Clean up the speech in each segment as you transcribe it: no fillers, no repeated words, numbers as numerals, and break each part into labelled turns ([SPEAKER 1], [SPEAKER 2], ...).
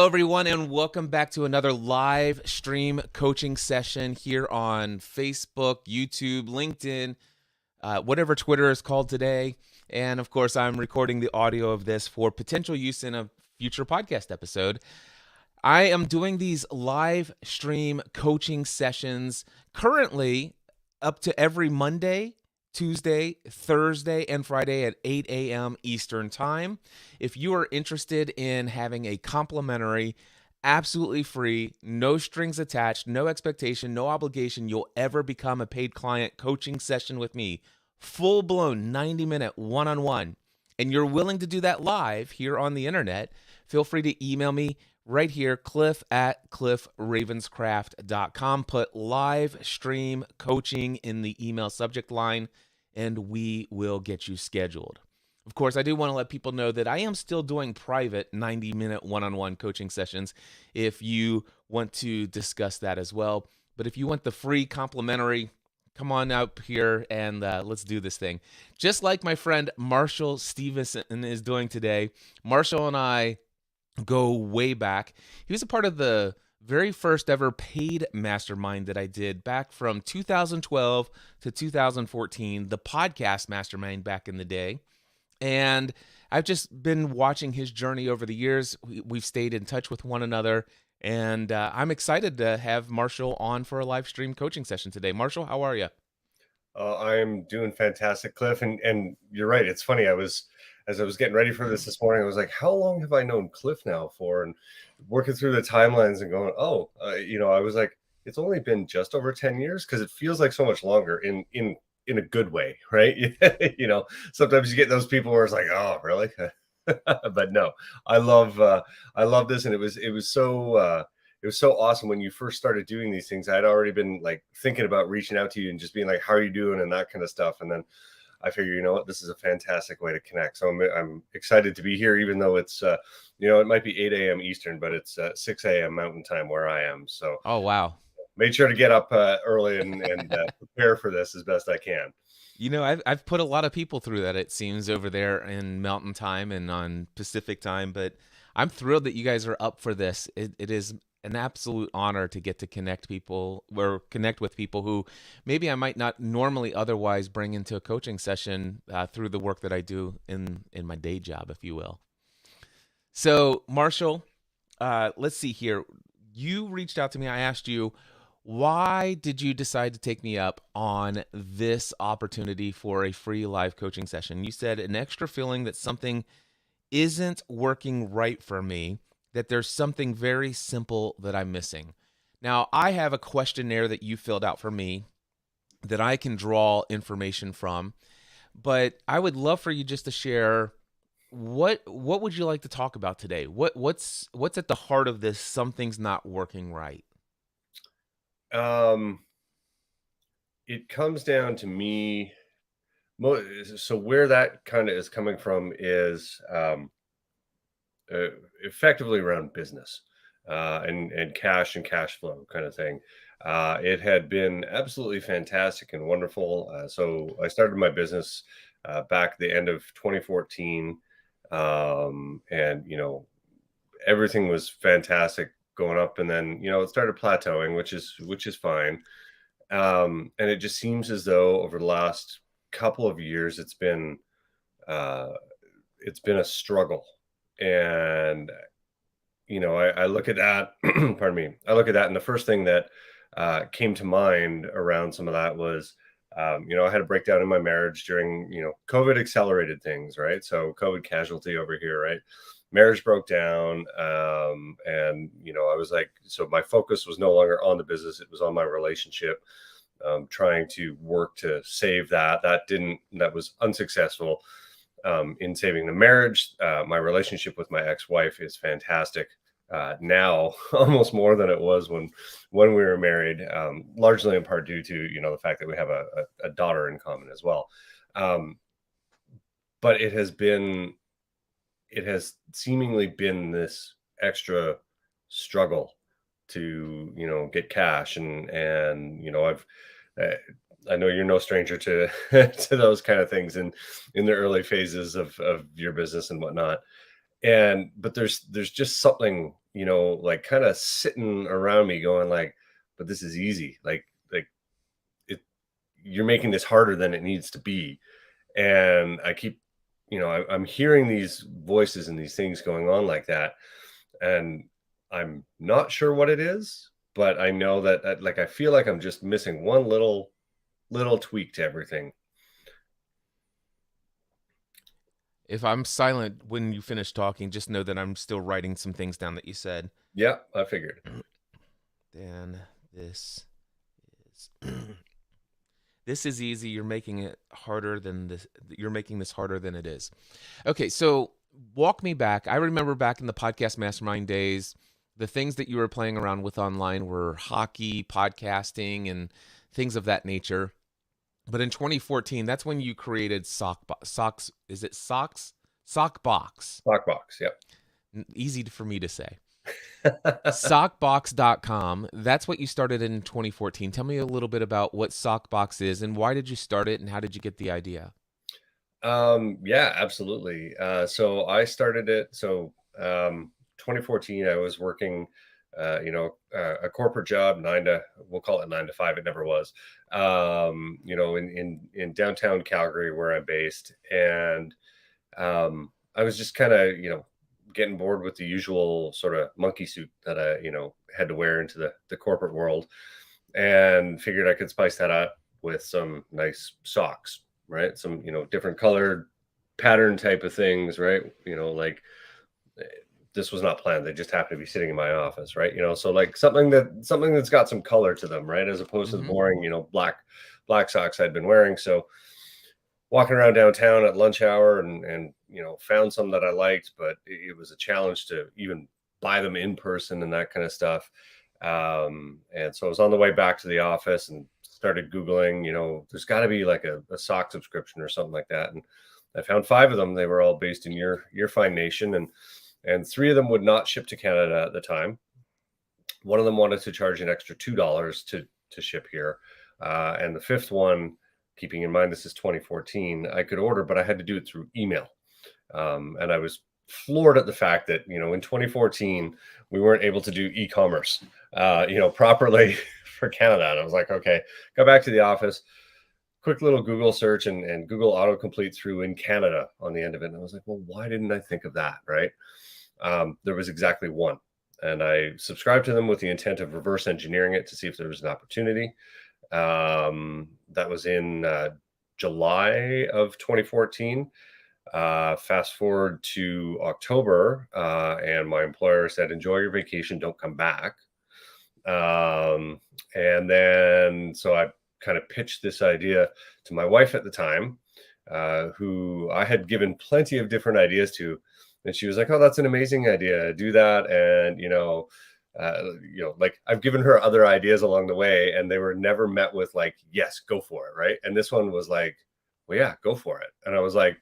[SPEAKER 1] everyone, and welcome back to another live stream coaching session here on Facebook, YouTube, LinkedIn, whatever Twitter is called today. And of course, I'm recording the audio of this for potential use in a future podcast episode. I am doing these live stream coaching sessions currently up to every Monday, Tuesday, Thursday, and Friday at 8 a.m. Eastern Time. If you are interested in having a complimentary, absolutely free, no strings attached, no expectation, no obligation, you'll ever become a paid client coaching session with me, full-blown 90-minute one-on-one, and you're willing to do that live here on the internet, feel free to email me right here, cliff@cliffravenscraft.com. Put live stream coaching in the email subject line, and we will get you scheduled. Of course, I do want to let people know that I am still doing private 90-minute one-on-one coaching sessions if you want to discuss that as well. But if you want the free complimentary, come on up here and let's do this thing. Just like my friend Marshall Stevenson is doing today. Marshall and I go way back. He was a part of the very first ever paid mastermind that I did back from 2012 to 2014, the podcast mastermind back in the day. And I've just been watching his journey over the years. We've stayed in touch with one another, and I'm excited to have Marshall on for a live stream coaching session today. Marshall, how are you?
[SPEAKER 2] I'm doing fantastic, Cliff. And you're right. It's funny. As I was getting ready for this morning, I was like, how long have I known Cliff now for? And working through the timelines and going, I was like, it's only been just over 10 years because it feels like so much longer in a good way, right? Sometimes you get those people where it's like, oh, really? But no, I love this. And it was so awesome when you first started doing these things. I'd already been like thinking about reaching out to you and just being like, how are you doing? And that kind of stuff. And then I figure, you know what, this is a fantastic way to connect. So I'm excited to be here, even though it's, it might be 8 a.m. Eastern, but it's 6 a.m. Mountain Time where I am. So,
[SPEAKER 1] oh, wow.
[SPEAKER 2] Made sure to get up early and prepare for this as best I can.
[SPEAKER 1] I've put a lot of people through that, it seems, over there in Mountain Time and on Pacific Time, but I'm thrilled that you guys are up for this. It is an absolute honor to get to connect with people who maybe I might not normally otherwise bring into a coaching session through the work that I do in my day job, if you will. So, Marshall, let's see here. You reached out to me. I asked you, why did you decide to take me up on this opportunity for a free live coaching session? You said an extra feeling that something isn't working right for me, that there's something very simple that I'm missing. Now, I have a questionnaire that you filled out for me that I can draw information from, but I would love for you just to share what would you like to talk about today? What's at the heart of this something's not working right?
[SPEAKER 2] It comes down to me. So where that kind of is coming from is effectively around business and cash and cash flow kind of thing. It had been absolutely fantastic and wonderful. So I started my business back at the end of 2014, and everything was fantastic going up, and then it started plateauing, which is fine. And it just seems as though over the last couple of years it's been a struggle. And I look at that pardon me, I look at that, and the first thing that came to mind around some of that was I had a breakdown in my marriage during COVID accelerated things, right? So COVID casualty over here, right? Marriage broke down, and I was like, so my focus was no longer on the business, it was on my relationship, trying to work to save that was unsuccessful. In saving the marriage. My relationship with my ex-wife is fantastic now, almost more than it was when we were married, largely in part due to the fact that we have a daughter in common as well. But it has seemingly been this extra struggle to get cash, and I've I know you're no stranger to to those kind of things in the early phases of your business and whatnot. But there's just something like kind of sitting around me going like, but this is easy. Like it, you're making this harder than it needs to be. And I keep, I'm hearing these voices and these things going on like that. And I'm not sure what it is, but I know that like, I feel like I'm just missing one little tweak to everything.
[SPEAKER 1] If I'm silent when you finish talking, just know that I'm still writing some things down that you said.
[SPEAKER 2] Yeah, I figured.
[SPEAKER 1] Dan, this is this is easy. You're making it harder than this. You're making this harder than it is. Okay, so walk me back. I remember back in the podcast mastermind days, the things that you were playing around with online were hockey, podcasting, and things of that nature. But in 2014, that's when you created Socks. Is it Socks? SockBox.
[SPEAKER 2] SockBox, yep.
[SPEAKER 1] Easy for me to say. Sockbox.com. That's what you started in 2014. Tell me a little bit about what Sockbox is and why did you start it and how did you get the idea?
[SPEAKER 2] Yeah, absolutely. So I started it. So 2014, I was working, a corporate job, we'll call it 9 to 5. It never was, in downtown Calgary where I'm based. And I was just kind of, getting bored with the usual sort of monkey suit that I, had to wear into the corporate world, and figured I could spice that up with some nice socks, right? Some, different colored pattern type of things, right? Like this was not planned. They just happened to be sitting in my office, right? So like something that's got some color to them, right? As opposed to the boring, black socks I'd been wearing. So walking around downtown at lunch hour and found some that I liked, but it was a challenge to even buy them in person and that kind of stuff. And so I was on the way back to the office and started Googling, there's got to be like a sock subscription or something like that. And I found 5 of them. They were all based in your fine nation. And 3 of them would not ship to Canada at the time. One of them wanted to charge an extra $2 to ship here. And the 5th one, keeping in mind this is 2014, I could order, but I had to do it through email. And I was floored at the fact that, in 2014, we weren't able to do e-commerce, properly for Canada. And I was like, okay, go back to the office, quick little Google search, and Google autocomplete through in Canada on the end of it. And I was like, well, why didn't I think of that? Right. There was exactly one. And I subscribed to them with the intent of reverse engineering it to see if there was an opportunity. That was in July of 2014. Fast forward to October, and my employer said, enjoy your vacation, don't come back. And then, so I kind of pitched this idea to my wife at the time, who I had given plenty of different ideas to. And she was like, oh, that's an amazing idea. Do that. And, like I've given her other ideas along the way, and they were never met with like, yes, go for it. Right. And this one was like, well, yeah, go for it. And I was like,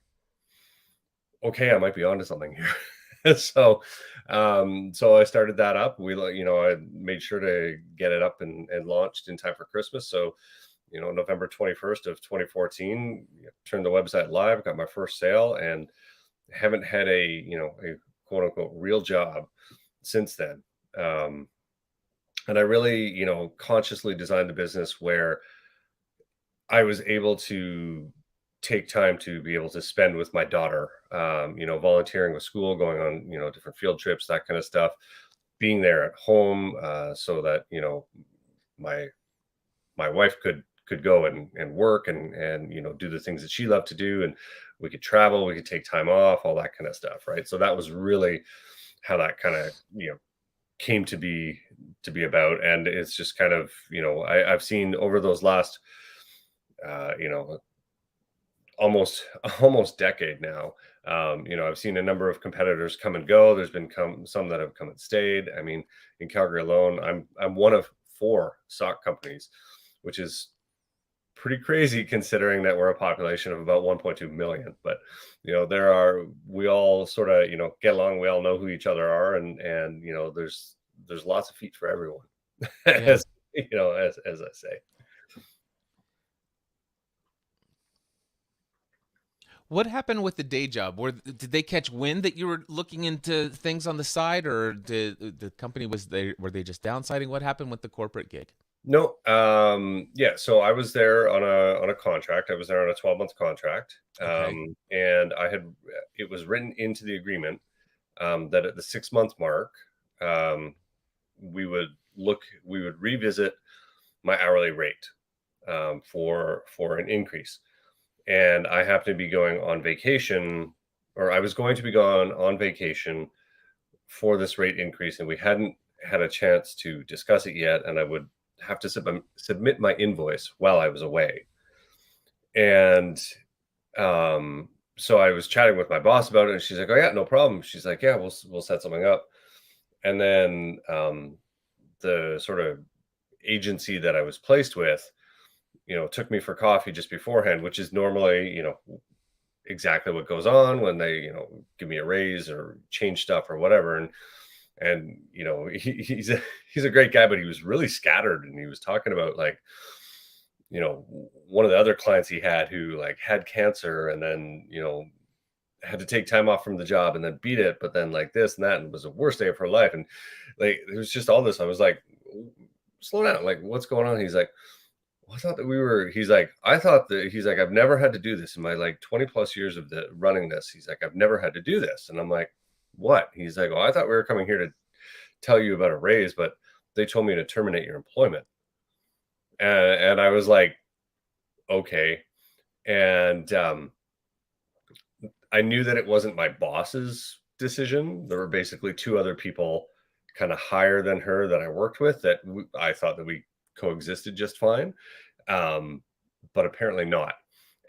[SPEAKER 2] okay, I might be onto something here. So I started that up. I made sure to get it up and launched in time for Christmas. So, November 21st of 2014, turned the website live, got my first sale, and haven't had a quote unquote real job since then. And I really, consciously designed the business where I was able to take time to be able to spend with my daughter, volunteering with school, going on, different field trips, that kind of stuff, being there at home, so that, my wife could go and work and do the things that she loved to do, and we could travel, we could take time off, all that kind of stuff, right? So that was really how that kind of came to be about. And it's just kind of, I've seen over those last almost decade now, I've seen a number of competitors come and go. There's been some that have come and stayed. I mean, in Calgary alone, I'm one of 4 sock companies, which is pretty crazy considering that we're a population of about 1.2 million. But we all sort of get along. We all know who each other are, and there's lots of feet for everyone.
[SPEAKER 1] Yeah.
[SPEAKER 2] as I say.
[SPEAKER 1] What happened with the day job? Did they catch wind that you were looking into things on the side, or did the company were they just downsizing? What happened with the corporate gig?
[SPEAKER 2] No, yeah, so I was there on a contract. I was there on a 12-month contract,
[SPEAKER 1] Okay.
[SPEAKER 2] and it was written into the agreement that at the 6-month mark, um, we would revisit my hourly rate for an increase. And I happened to be going on vacation, or I was going to be gone on vacation for this rate increase, and we hadn't had a chance to discuss it yet. And I would have to submit my invoice while I was away. And so I was chatting with my boss about it, and she's like, "Oh yeah, no problem." She's like, "Yeah, we'll set something up." And then the sort of agency that I was placed with, took me for coffee just beforehand, which is normally, exactly what goes on when they, give me a raise or change stuff or whatever. And he's a great guy, but he was really scattered, and he was talking about like, one of the other clients he had who like had cancer, and then had to take time off from the job and then beat it, but then like this and that, and it was the worst day of her life. And like it was just all this. I was like, slow down, like what's going on? He's like, well, I thought that we were, he's like, I thought that, he's like, I've never had to do this in my like 20 plus years of the running this. He's like, I've never had to do this. And I'm like, what? He's like, well, I thought we were coming here to tell you about a raise, but they told me to terminate your employment. And I was like, okay. And I knew that it wasn't my boss's decision. There were basically two other people kind of higher than her that I worked with that I thought that we coexisted just fine, um, but apparently not.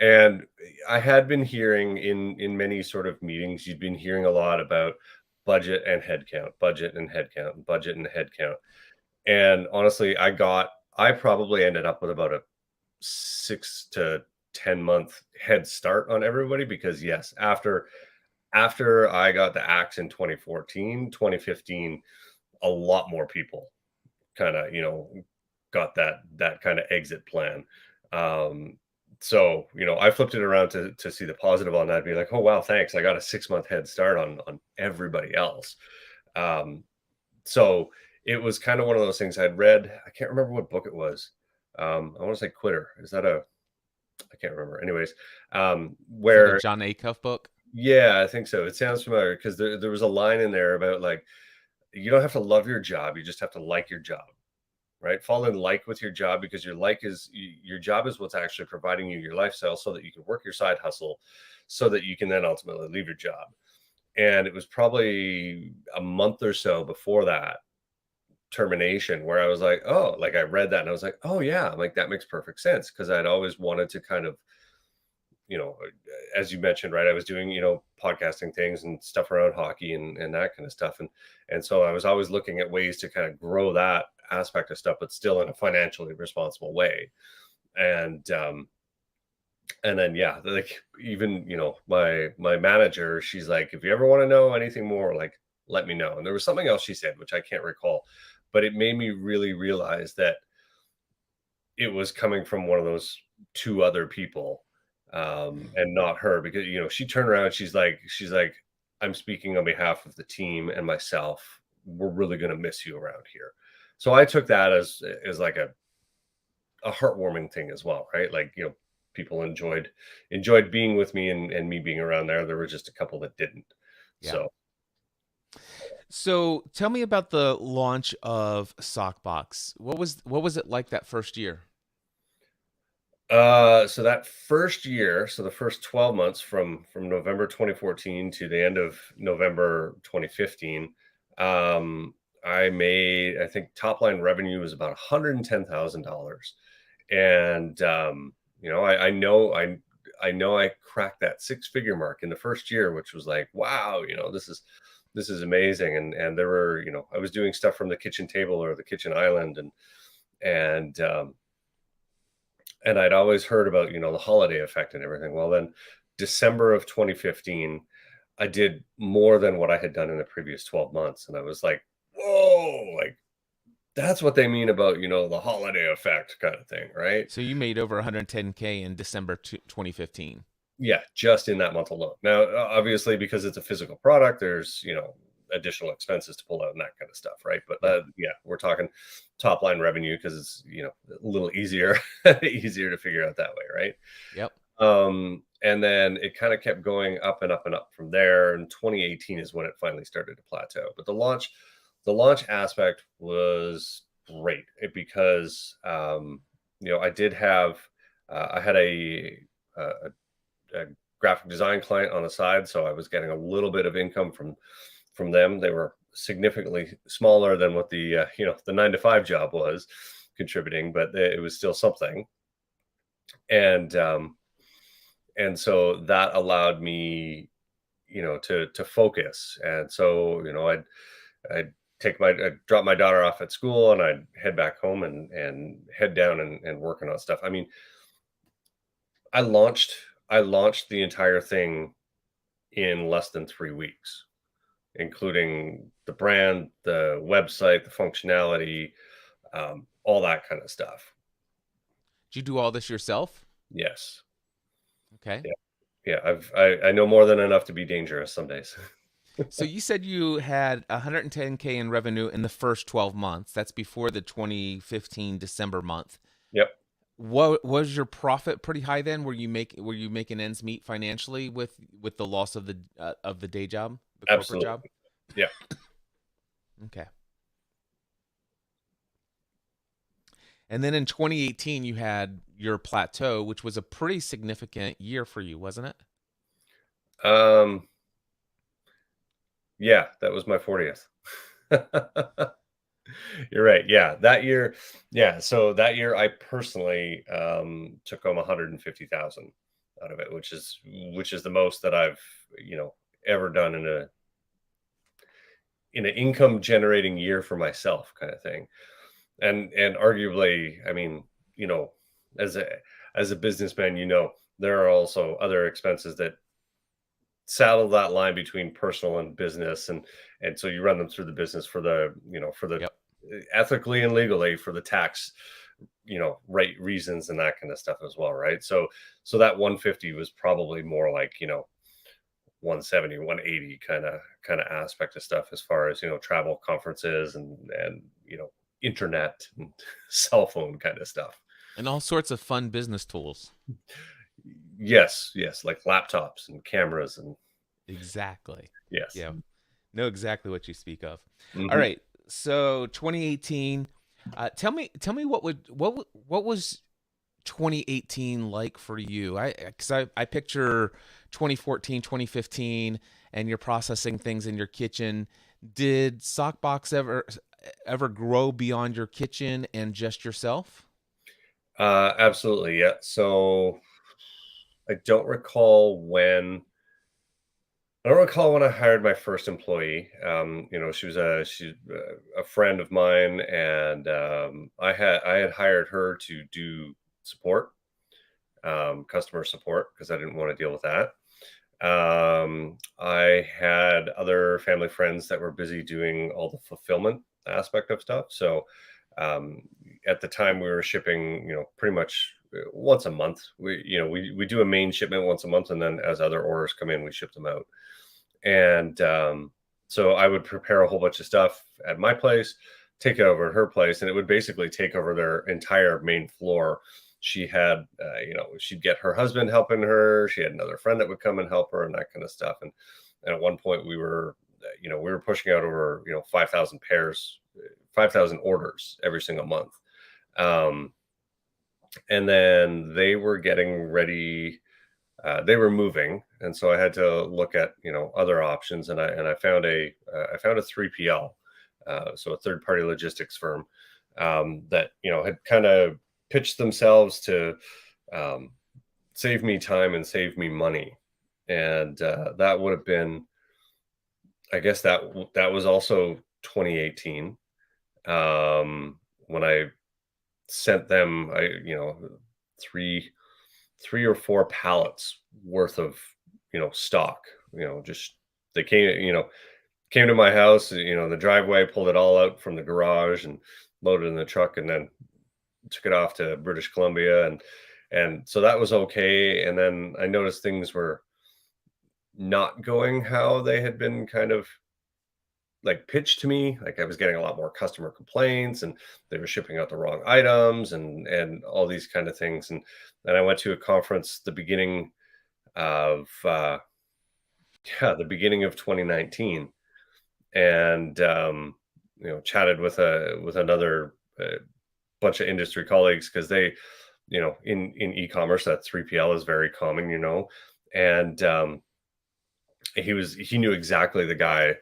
[SPEAKER 2] And I had been hearing in many sort of meetings, you'd been hearing a lot about budget and headcount, budget and headcount, budget and headcount. And honestly, I probably ended up with about a 6 to 10 month head start on everybody because yes, after I got the axe in 2014, 2015, a lot more people kind of, got that kind of exit plan. Um, so, I flipped it around to see the positive on that, be like, oh wow, thanks. I got a 6-month head start on everybody else. Um, so it was kind of one of those things I'd read. I can't remember what book it was. I want to say Quitter. Is that I can't remember. Anyways,
[SPEAKER 1] Is that a
[SPEAKER 2] where
[SPEAKER 1] John Acuff book?
[SPEAKER 2] yeah, I think so. It sounds familiar because there was a line in there about like you don't have to love your job, you just have to like your job, right? Fall in like with your job because your job is what's actually providing you your lifestyle so that you can work your side hustle so that you can then ultimately leave your job. And it was probably a month or so before that termination where I was like, oh, like I read that and I was like, oh yeah, I'm like that makes perfect sense because I'd always wanted to kind of, as you mentioned, right? I was doing, podcasting things and stuff around hockey and that kind of stuff. And so I was always looking at ways to kind of grow that aspect of stuff, but still in a financially responsible way. And and then yeah, like even, my manager, she's like, if you ever want to know anything more, like let me know. And there was something else she said, which I can't recall, but it made me really realize that it was coming from one of those two other people, and not her because she turned around, she's like, I'm speaking on behalf of the team and myself. We're really going to miss you around here. So I took that as like a heartwarming thing as well, right? Like, people enjoyed being with me and me being around there. There were just a couple that didn't.
[SPEAKER 1] Yeah.
[SPEAKER 2] So
[SPEAKER 1] So tell me about the launch of SockBox. What was it like that first year?
[SPEAKER 2] So that first year, so the first 12 months from November 2014 to the end of November 2015, I made, I think top line revenue was about $110,000. And I know I cracked that six-figure mark in the first year, which was like, wow, this is amazing. And there were, I was doing stuff from the kitchen table or the kitchen island, and and I'd always heard about, the holiday effect and everything. Well, then December of 2015, I did more than what I had done in the previous 12 months. And I was like, whoa, like that's what they mean about, the holiday effect kind of thing, right?
[SPEAKER 1] So you made over 110K in December 2015.
[SPEAKER 2] Yeah, just in that month alone. Now, obviously, because it's a physical product, there's, additional expenses to pull out and that kind of stuff, right? But
[SPEAKER 1] Yep.
[SPEAKER 2] yeah, we're talking top line revenue because it's, a little easier, easier to figure out that way, right?
[SPEAKER 1] Yep.
[SPEAKER 2] And then it kind of kept going up and up and up from there. And 2018 is when it finally started to plateau. But the launch aspect was great because I did have I had a, a graphic design client on the side, so I was getting a little bit of income from them. They were significantly smaller than what the 9 to 5 job was contributing, but it was still something. And so that allowed me, to focus. And so, I'd I'd drop my daughter off at school and I'd head back home and head down and working on stuff. I mean, I launched I launched the entire thing in less than 3 weeks, including the brand, the website, the functionality, all that kind of stuff.
[SPEAKER 1] Did you do all this yourself?
[SPEAKER 2] Yes.
[SPEAKER 1] Okay.
[SPEAKER 2] Yeah. Yeah. I know more than enough to be dangerous some days.
[SPEAKER 1] So you said you had 110K in revenue in the first 12 months. That's before the 2015 December month.
[SPEAKER 2] Yep.
[SPEAKER 1] What was your profit pretty high then? Were you making ends meet financially with the loss of the day job, the corporate job?
[SPEAKER 2] Absolutely. Yeah.
[SPEAKER 1] Okay. And then in 2018 you had your plateau, which was a pretty significant year for you, wasn't it?
[SPEAKER 2] Um, yeah, that was my 40th. You're right. Yeah, that year. Yeah, so that year I personally took home 150,000 out of it, which is the most that I've, ever done in an income generating year for myself kind of thing. And arguably, I mean, you know, as a businessman, there are also other expenses that saddle that line between personal and business, and so you run them through the business for the
[SPEAKER 1] Yep.
[SPEAKER 2] ethically and legally for the tax right reasons and that kind of stuff as well, right? So that 150 was probably more like 170, 180 kind of aspect of stuff as far as travel, conferences, and internet and cell phone kind of stuff.
[SPEAKER 1] And all sorts of fun business tools.
[SPEAKER 2] Yes, yes, like laptops and cameras and
[SPEAKER 1] Exactly.
[SPEAKER 2] yes.
[SPEAKER 1] Yeah. Know exactly what you speak of. All
[SPEAKER 2] Hmm.
[SPEAKER 1] right. So 2018. Tell me what was 2018 like for you? I picture 2014, 2015, and you're processing things in your kitchen. Did SockBox ever grow beyond your kitchen and just yourself?
[SPEAKER 2] Absolutely, yeah. So I don't recall when I hired my first employee. She's a friend of mine, and I had hired her to do support, customer support, because I didn't want to deal with that. I had other family friends that were busy doing all the fulfillment aspect of stuff. So um, at the time, we were shipping, pretty much once a month. We do a main shipment once a month, and then as other orders come in, we ship them out. And so I would prepare a whole bunch of stuff at my place, take it over at her place, and it would basically take over their entire main floor. She had, she'd get her husband helping her. She had another friend that would come and help her and that kind of stuff. And at one point, we were pushing out over 5,000 pairs, 5,000 orders every single month. Um, and then they were getting ready, they were moving, and so I had to look at other options, and I found a 3PL, so a third party logistics firm, that had kind of pitched themselves to um, save me time and save me money, and that would have been, I guess that was also 2018, when I sent them, three three or four pallets worth of stock. Just they came to my house, the driveway, pulled it all out from the garage and loaded in the truck, and then took it off to British Columbia. And so that was okay. And then I noticed things were not going how they had been kind of like pitched to me. Like I was getting a lot more customer complaints, and they were shipping out the wrong items, and all these kind of things. And then I went to a conference the beginning of the beginning of 2019, and chatted with another bunch of industry colleagues, because they, in e-commerce, that 3PL is very common, and he knew exactly the guy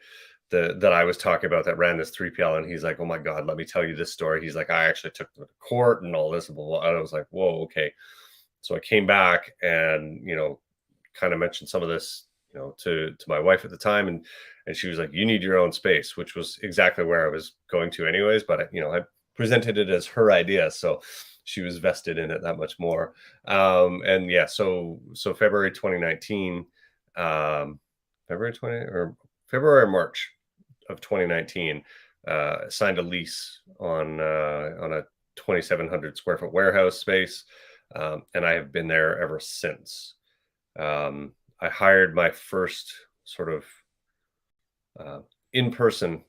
[SPEAKER 2] that I was talking about that ran this 3PL, and he's like, "Oh my God, let me tell you this story." He's like, "I actually took them to court and all this, blah, blah, blah." And I was like, "Whoa, okay." So I came back and, kind of mentioned some of this, to my wife at the time, and she was like, "You need your own space," which was exactly where I was going to anyways. But I presented it as her idea, so she was vested in it that much more. And yeah, so February 2019, February 20 or February or March of 2019, signed a lease on a 2,700 square foot warehouse space, and I have been there ever since. I hired my first sort of uh, in-person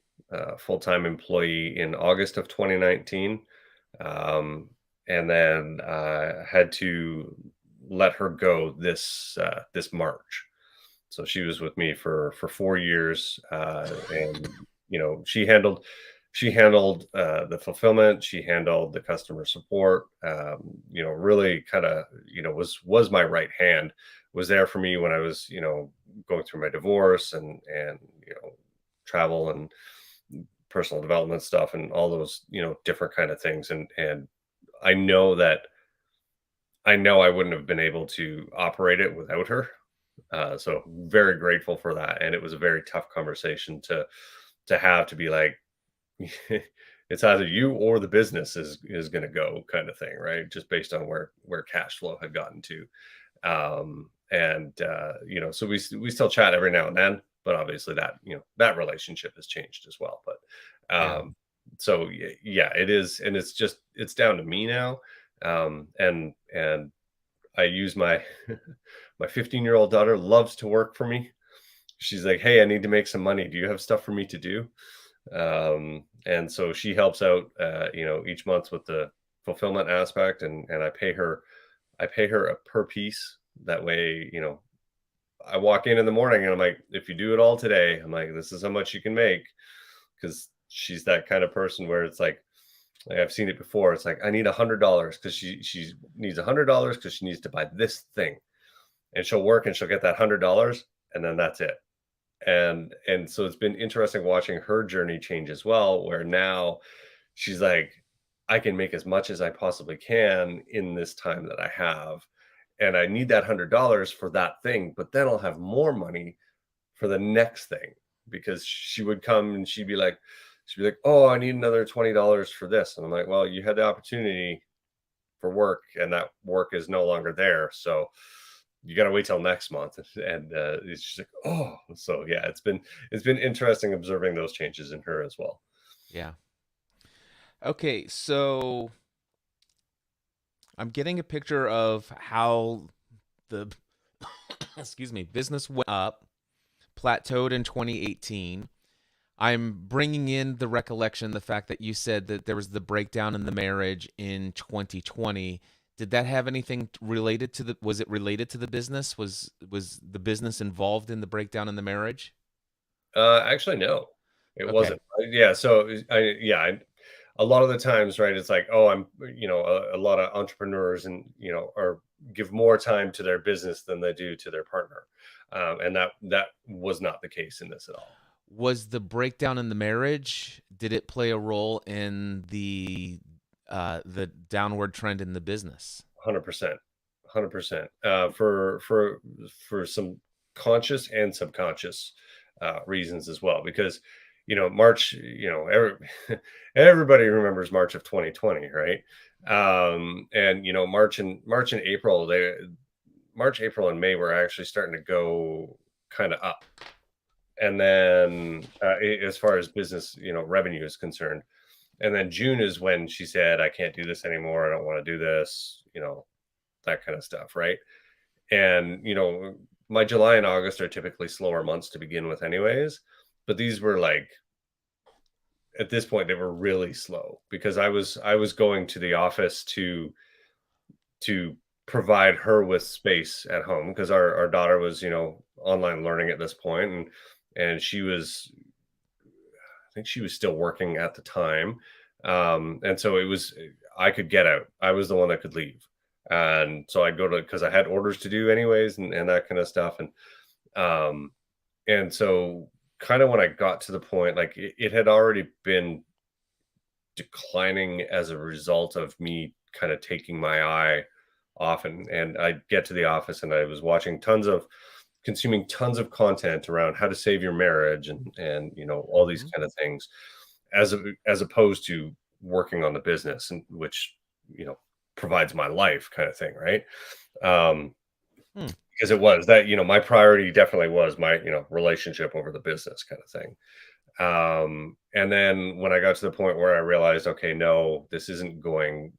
[SPEAKER 2] full-time employee in August of 2019, um, and then had to let her go this March. So she was with me for 4 years, and she handled the fulfillment. She handled the customer support. Really kind of was my right hand. Was there for me when I was going through my divorce, and travel and personal development stuff and all those different kind of things. And I know that I know I wouldn't have been able to operate it without her. So very grateful for that. And it was a very tough conversation to have, to be like, it's either you or the business is going to go, kind of thing, right? Just based on where cash flow had gotten to. And so we still chat every now and then, but obviously that relationship has changed as well. But
[SPEAKER 1] Yeah.
[SPEAKER 2] so yeah, it is, and it's down to me now. And I use my my 15-year-old daughter loves to work for me. She's like, "Hey, I need to make some money. Do you have stuff for me to do?" And so she helps out, each month with the fulfillment aspect, and I pay her a per piece. That way, I walk in the morning and I'm like, "If you do it all today," I'm like, "this is how much you can make," because she's that kind of person where it's like I've seen it before. It's like, I need $100 because she needs $100 because she needs to buy this thing, and she'll work and she'll get that $100, and then that's it. And so it's been interesting watching her journey change as well, where now she's like, I can make as much as I possibly can in this time that I have, and I need that $100 for that thing, but then I'll have more money for the next thing. Because she would come and she'd be like, "Oh, I need another $20 for this." And I'm like, "Well, you had the opportunity for work, and that work is no longer there. So you got to wait till next month." And it's just like, "Oh." So yeah, it's been interesting observing those changes in her as well.
[SPEAKER 1] Yeah. Okay, so I'm getting a picture of how the excuse me, business went up, plateaued in 2018. I'm bringing in the recollection, the fact that you said that there was the breakdown in the marriage in 2020. Did that have anything related to the, was it related to the business? Was the business involved in the breakdown in the marriage?
[SPEAKER 2] Actually, no, it
[SPEAKER 1] Okay.
[SPEAKER 2] wasn't. Yeah, so a lot of the times, right? It's like, oh, a lot of entrepreneurs, and are give more time to their business than they do to their partner, and that was not the case in this at all.
[SPEAKER 1] Was the breakdown in the marriage, did it play a role in the downward trend in the business?
[SPEAKER 2] 100%, 100%. For some conscious and subconscious reasons as well, because March, everybody remembers March of 2020, right? And March and April, March, April, and May were actually starting to go kind of up. And then as far as business, revenue is concerned, and then June is when she said, "I can't do this anymore. I don't want to do this." that kind of stuff, right? And, my July and August are typically slower months to begin with anyways, but these were like, at this point they were really slow because I was going to the office to provide her with space at home because our daughter was, online learning at this point, and she was, I think she was still working at the time. And so it was, I could get out. I was the one that could leave. And so I'd go to, because I had orders to do anyways, and that kind of stuff. Um, and so kind of when I got to the point, like it had already been declining as a result of me kind of taking my eye off, and I'd get to the office and I was watching consuming tons of content around how to save your marriage and all these
[SPEAKER 1] Hmm.
[SPEAKER 2] kind of things as opposed to working on the business, and which you know provides my life kind of thing, right? um
[SPEAKER 1] Hmm.
[SPEAKER 2] because it was that, my priority definitely was my, relationship over the business kind of thing. And then when I got to the point where I realized, okay, no, this isn't going,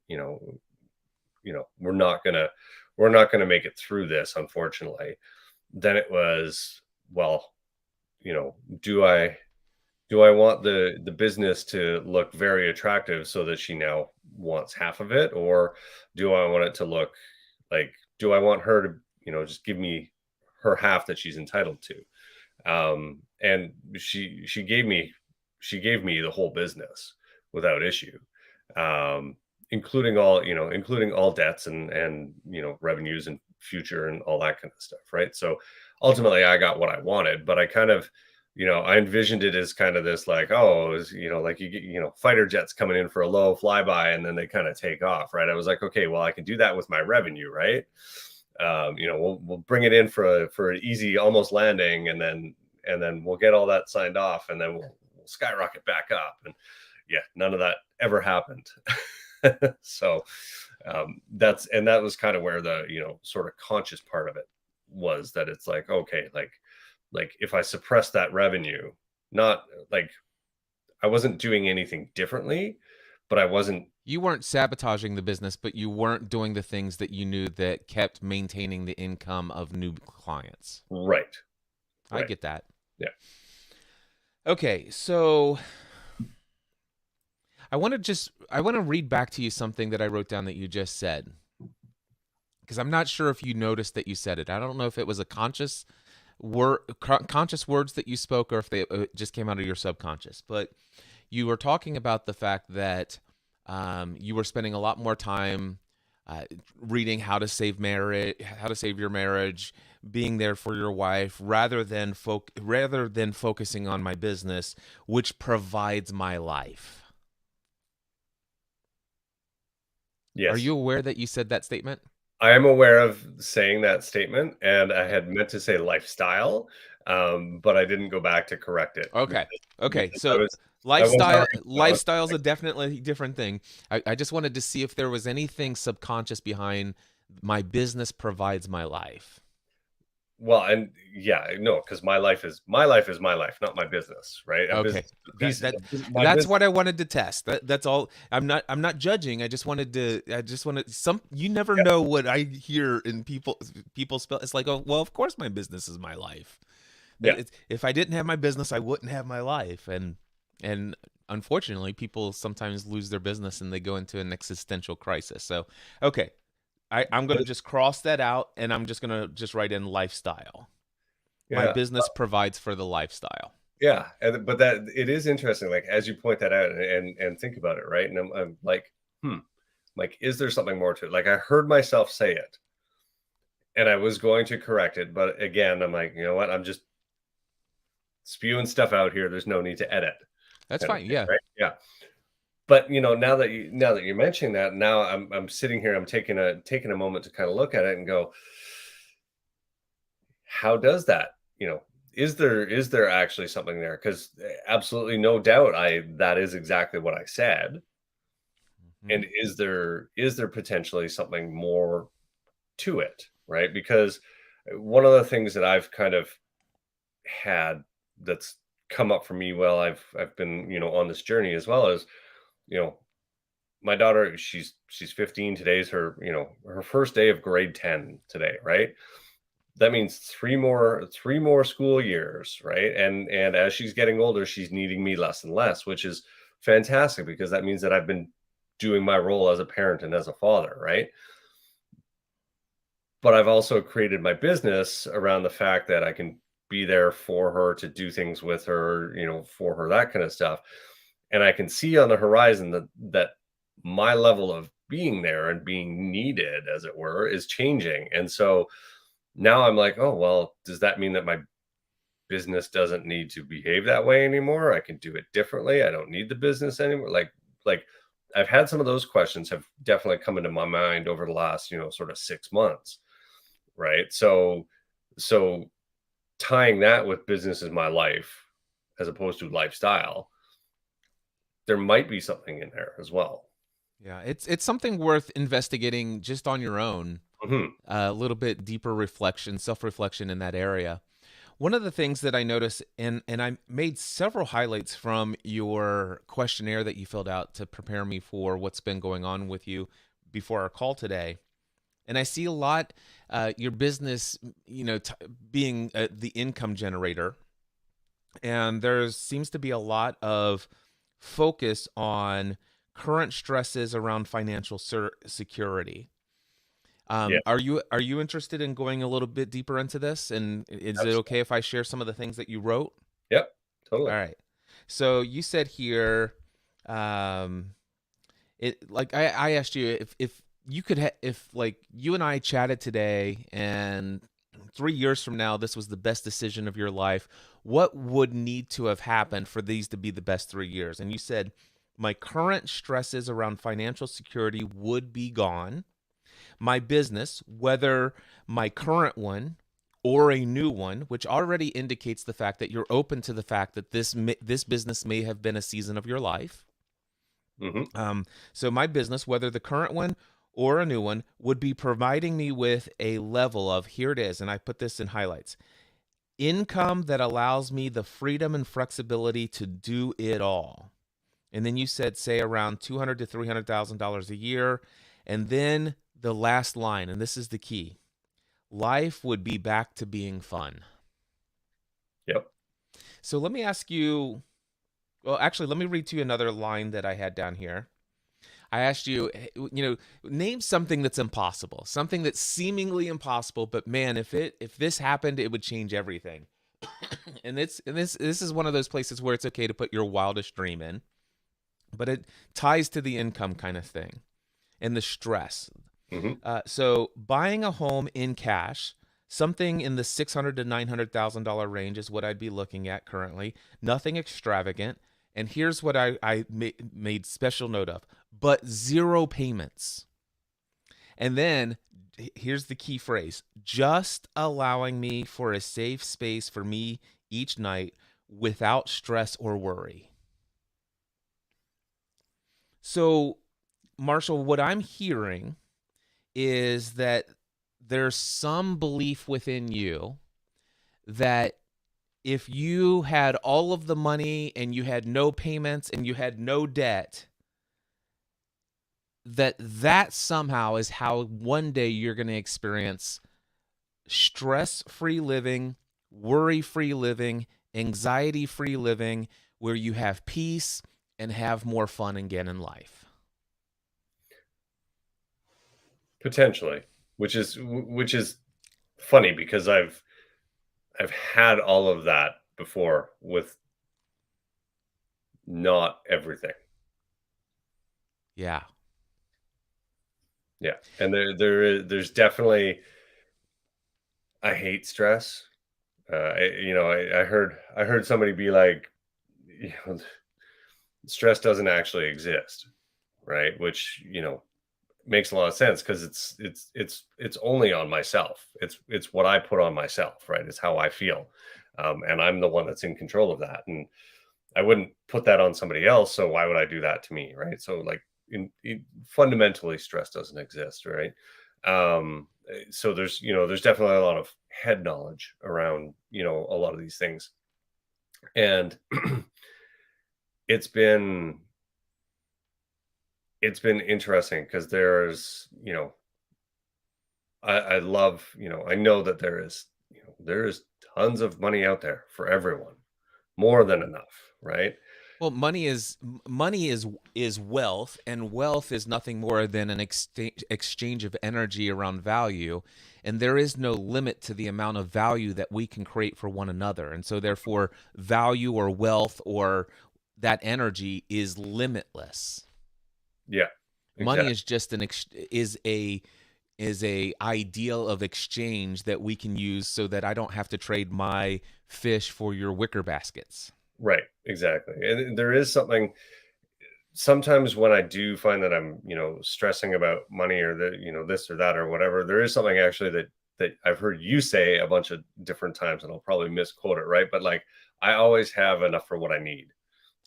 [SPEAKER 2] we're not gonna make it through this, unfortunately. Then it was, well, you know do I want the business to look very attractive so that she now wants half of it, or do I want it to look like, do I want her to, just give me her half that she's entitled to? And she gave me the whole business without issue, um, including all debts and revenues and future and all that kind of stuff, right? So ultimately, I got what I wanted, but I kind of, I envisioned it as kind of this like, oh, like you get, fighter jets coming in for a low flyby and then they kind of take off, right? I was like, okay, well, I can do that with my revenue, right? We'll bring it in for an easy almost landing, and then we'll get all that signed off, and then we'll skyrocket back up. And yeah, none of that ever happened. So that was kind of where the, sort of conscious part of it was, that it's like, okay, like if I suppress that revenue, not like I wasn't doing anything differently, but I wasn't
[SPEAKER 1] You weren't sabotaging the business, but you weren't doing the things that you knew that kept maintaining the income of new clients.
[SPEAKER 2] right.
[SPEAKER 1] I
[SPEAKER 2] Right.
[SPEAKER 1] get that.
[SPEAKER 2] Yeah.
[SPEAKER 1] Okay, so I want to read back to you something that I wrote down that you just said, because I'm not sure if you noticed that you said it. I don't know if it was a conscious words that you spoke, or if they just came out of your subconscious. But you were talking about the fact that you were spending a lot more time reading how to save your marriage, being there for your wife, rather than focusing on my business, which provides my life. Are
[SPEAKER 2] Yes.
[SPEAKER 1] you aware that you said that statement?
[SPEAKER 2] I am aware of saying that statement, and I had meant to say lifestyle, but I didn't go back to correct it
[SPEAKER 1] Okay.
[SPEAKER 2] because
[SPEAKER 1] Okay.
[SPEAKER 2] I
[SPEAKER 1] So
[SPEAKER 2] was
[SPEAKER 1] lifestyle
[SPEAKER 2] already
[SPEAKER 1] lifestyle's a definitely different thing. I just wanted to see if there was anything subconscious behind my business provides my life.
[SPEAKER 2] well, and yeah, no, because my life is my life, not my business, right? A
[SPEAKER 1] Okay.
[SPEAKER 2] business, a
[SPEAKER 1] That
[SPEAKER 2] piece,
[SPEAKER 1] that
[SPEAKER 2] my
[SPEAKER 1] that's
[SPEAKER 2] business.
[SPEAKER 1] what I wanted to test. That's all. I'm not judging. I just wanted some you never
[SPEAKER 2] Yeah,
[SPEAKER 1] know what I hear in people spell. It's like, "Oh, well, of course my business is my life."
[SPEAKER 2] yeah,
[SPEAKER 1] If I didn't have my business, I wouldn't have my life. And unfortunately, people sometimes lose their business and they go into an existential crisis. So, okay, I'm gonna
[SPEAKER 2] but
[SPEAKER 1] just cross that out, and I'm just gonna just write in lifestyle. My
[SPEAKER 2] yeah,
[SPEAKER 1] business provides for the lifestyle.
[SPEAKER 2] yeah, but that it is interesting, like as you point that out and think about it, right? And I'm like, like, is there something more to it? Like I heard myself say it, and I was going to correct it, but again, I'm like, you know what? I'm just spewing stuff out here. There's no need to edit,
[SPEAKER 1] That's
[SPEAKER 2] kind of
[SPEAKER 1] fine.
[SPEAKER 2] thing,
[SPEAKER 1] Yeah.
[SPEAKER 2] right? Yeah. But now that you're mentioning that, now I'm sitting here, I'm taking a moment to kind of look at it and go, how does that, is there actually something there? Because absolutely no doubt that is exactly what I said.
[SPEAKER 1] Hmm.
[SPEAKER 2] And is there potentially something more to it, right? Because one of the things that I've kind of had that's come up for me while I've been, on this journey, as well as, you know my daughter, she's 15. Today's her, her first day of grade 10 today, right? That means three more school years, right? And as she's getting older, she's needing me less and less, which is fantastic because that means that I've been doing my role as a parent and as a father, right? But I've also created my business around the fact that I can be there for her, to do things with her, for her, that kind of stuff. And I can see on the horizon that my level of being there and being needed, as it were, is changing. And so now I'm like, oh, well, does that mean that my business doesn't need to behave that way anymore? I can do it differently. I don't need the business anymore. Like I've had some of those questions have definitely come into my mind over the last, sort of 6 months. Right. So tying that with business is my life as opposed to lifestyle, there might be something in there as well.
[SPEAKER 1] Yeah, it's something worth investigating just on your own.
[SPEAKER 2] Hmm.
[SPEAKER 1] A little bit deeper reflection, self-reflection in that area. One of the things that I noticed, and I made several highlights from your questionnaire that you filled out to prepare me for what's been going on with you before our call today. And I see a lot your business, being the income generator, and there seems to be a lot of focus on current stresses around financial security.
[SPEAKER 2] Yeah.
[SPEAKER 1] Are you interested in going a little bit deeper into this? And is it
[SPEAKER 2] Absolutely.
[SPEAKER 1] okay if I share some of the things that you wrote?
[SPEAKER 2] Yep. Totally.
[SPEAKER 1] All right. So you said here, um, it like I asked you if you could if like you and I chatted today and 3 years from now this was the best decision of your life, what would need to have happened for these to be the best 3 years? And you said my current stresses around financial security would be gone. My business, whether my current one or a new one, which already indicates the fact that you're open to the fact that this business may have been a season of your life.
[SPEAKER 2] Hmm.
[SPEAKER 1] So my business, whether the current one or a new one, would be providing me with a level of, here it is, and I put this in highlights, income that allows me the freedom and flexibility to do it all. And then you said, say around $200 to $300,000 a year, and then the last line, and this is the key: life would be back to being fun.
[SPEAKER 2] Yep.
[SPEAKER 1] So let me ask you. Well, actually, let me read to you another line that I had down here. I asked you, name something that's impossible, something that's seemingly impossible, but man, if this happened, it would change everything. And this is one of those places where it's okay to put your wildest dream in, but it ties to the income kind of thing and the stress.
[SPEAKER 2] Hmm.
[SPEAKER 1] So buying a home in cash, something in the $600,000 to $900,000 range is what I'd be looking at currently. Nothing extravagant. And here's what I made special note of: but zero payments. And then here's the key phrase: just allowing me for a safe space for me each night without stress or worry. So, Marshall, what I'm hearing is that there's some belief within you that if you had all of the money and you had no payments and you had no debt, that somehow is how one day you're going to experience stress-free living, worry-free living, anxiety-free living, where you have peace and have more fun again in life.
[SPEAKER 2] Potentially, which is funny because I've had all of that before with not everything.
[SPEAKER 1] Yeah.
[SPEAKER 2] Yeah. And there's definitely, I hate stress. I heard somebody be like, you know, stress doesn't actually exist, right? Which, makes a lot of sense because it's only on myself. It's what I put on myself, right? It's how I feel. And I'm the one that's in control of that. And I wouldn't put that on somebody else. So why would I do that to me, right? So like fundamentally, stress doesn't exist, right? So there's definitely a lot of head knowledge around a lot of these things, and it's been it's been interesting because there's, I love, I know that there is tons of money out there for everyone, more than enough, right?
[SPEAKER 1] Well, money is wealth, and wealth is nothing more than an exchange of energy around value, and there is no limit to the amount of value that we can create for one another. And so therefore value or wealth or that energy is limitless.
[SPEAKER 2] Yeah,
[SPEAKER 1] Money
[SPEAKER 2] exactly.
[SPEAKER 1] is just is a ideal of exchange that we can use so that I don't have to trade my fish for your wicker baskets.
[SPEAKER 2] Right, exactly. And there is something sometimes when I do find that I'm, stressing about money or this or that or whatever, there is something actually that I've heard you say a bunch of different times, and I'll probably misquote it, right? But like, I always have enough for what I need,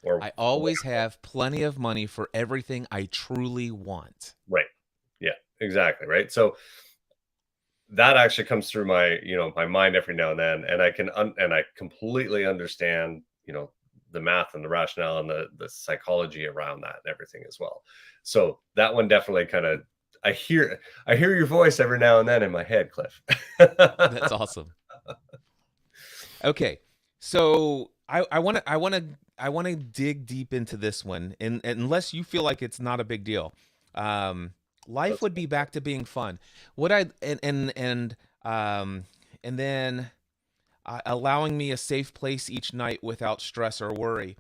[SPEAKER 2] or
[SPEAKER 1] I
[SPEAKER 2] for what
[SPEAKER 1] always have plenty of money for everything I truly want.
[SPEAKER 2] right. Yeah, exactly. Right. So that actually comes through my, my mind every now and then, and and I completely understand, the math and the rationale and the psychology around that and everything as well. So that one definitely kind of, I hear your voice every now and then in my head, Cliff.
[SPEAKER 1] That's awesome. Okay, so I want to dig deep into this one, and unless you feel like it's not a big deal, um, life
[SPEAKER 2] Let's
[SPEAKER 1] would be back to being fun. What I um, and then allowing me a safe place each night without stress or worry.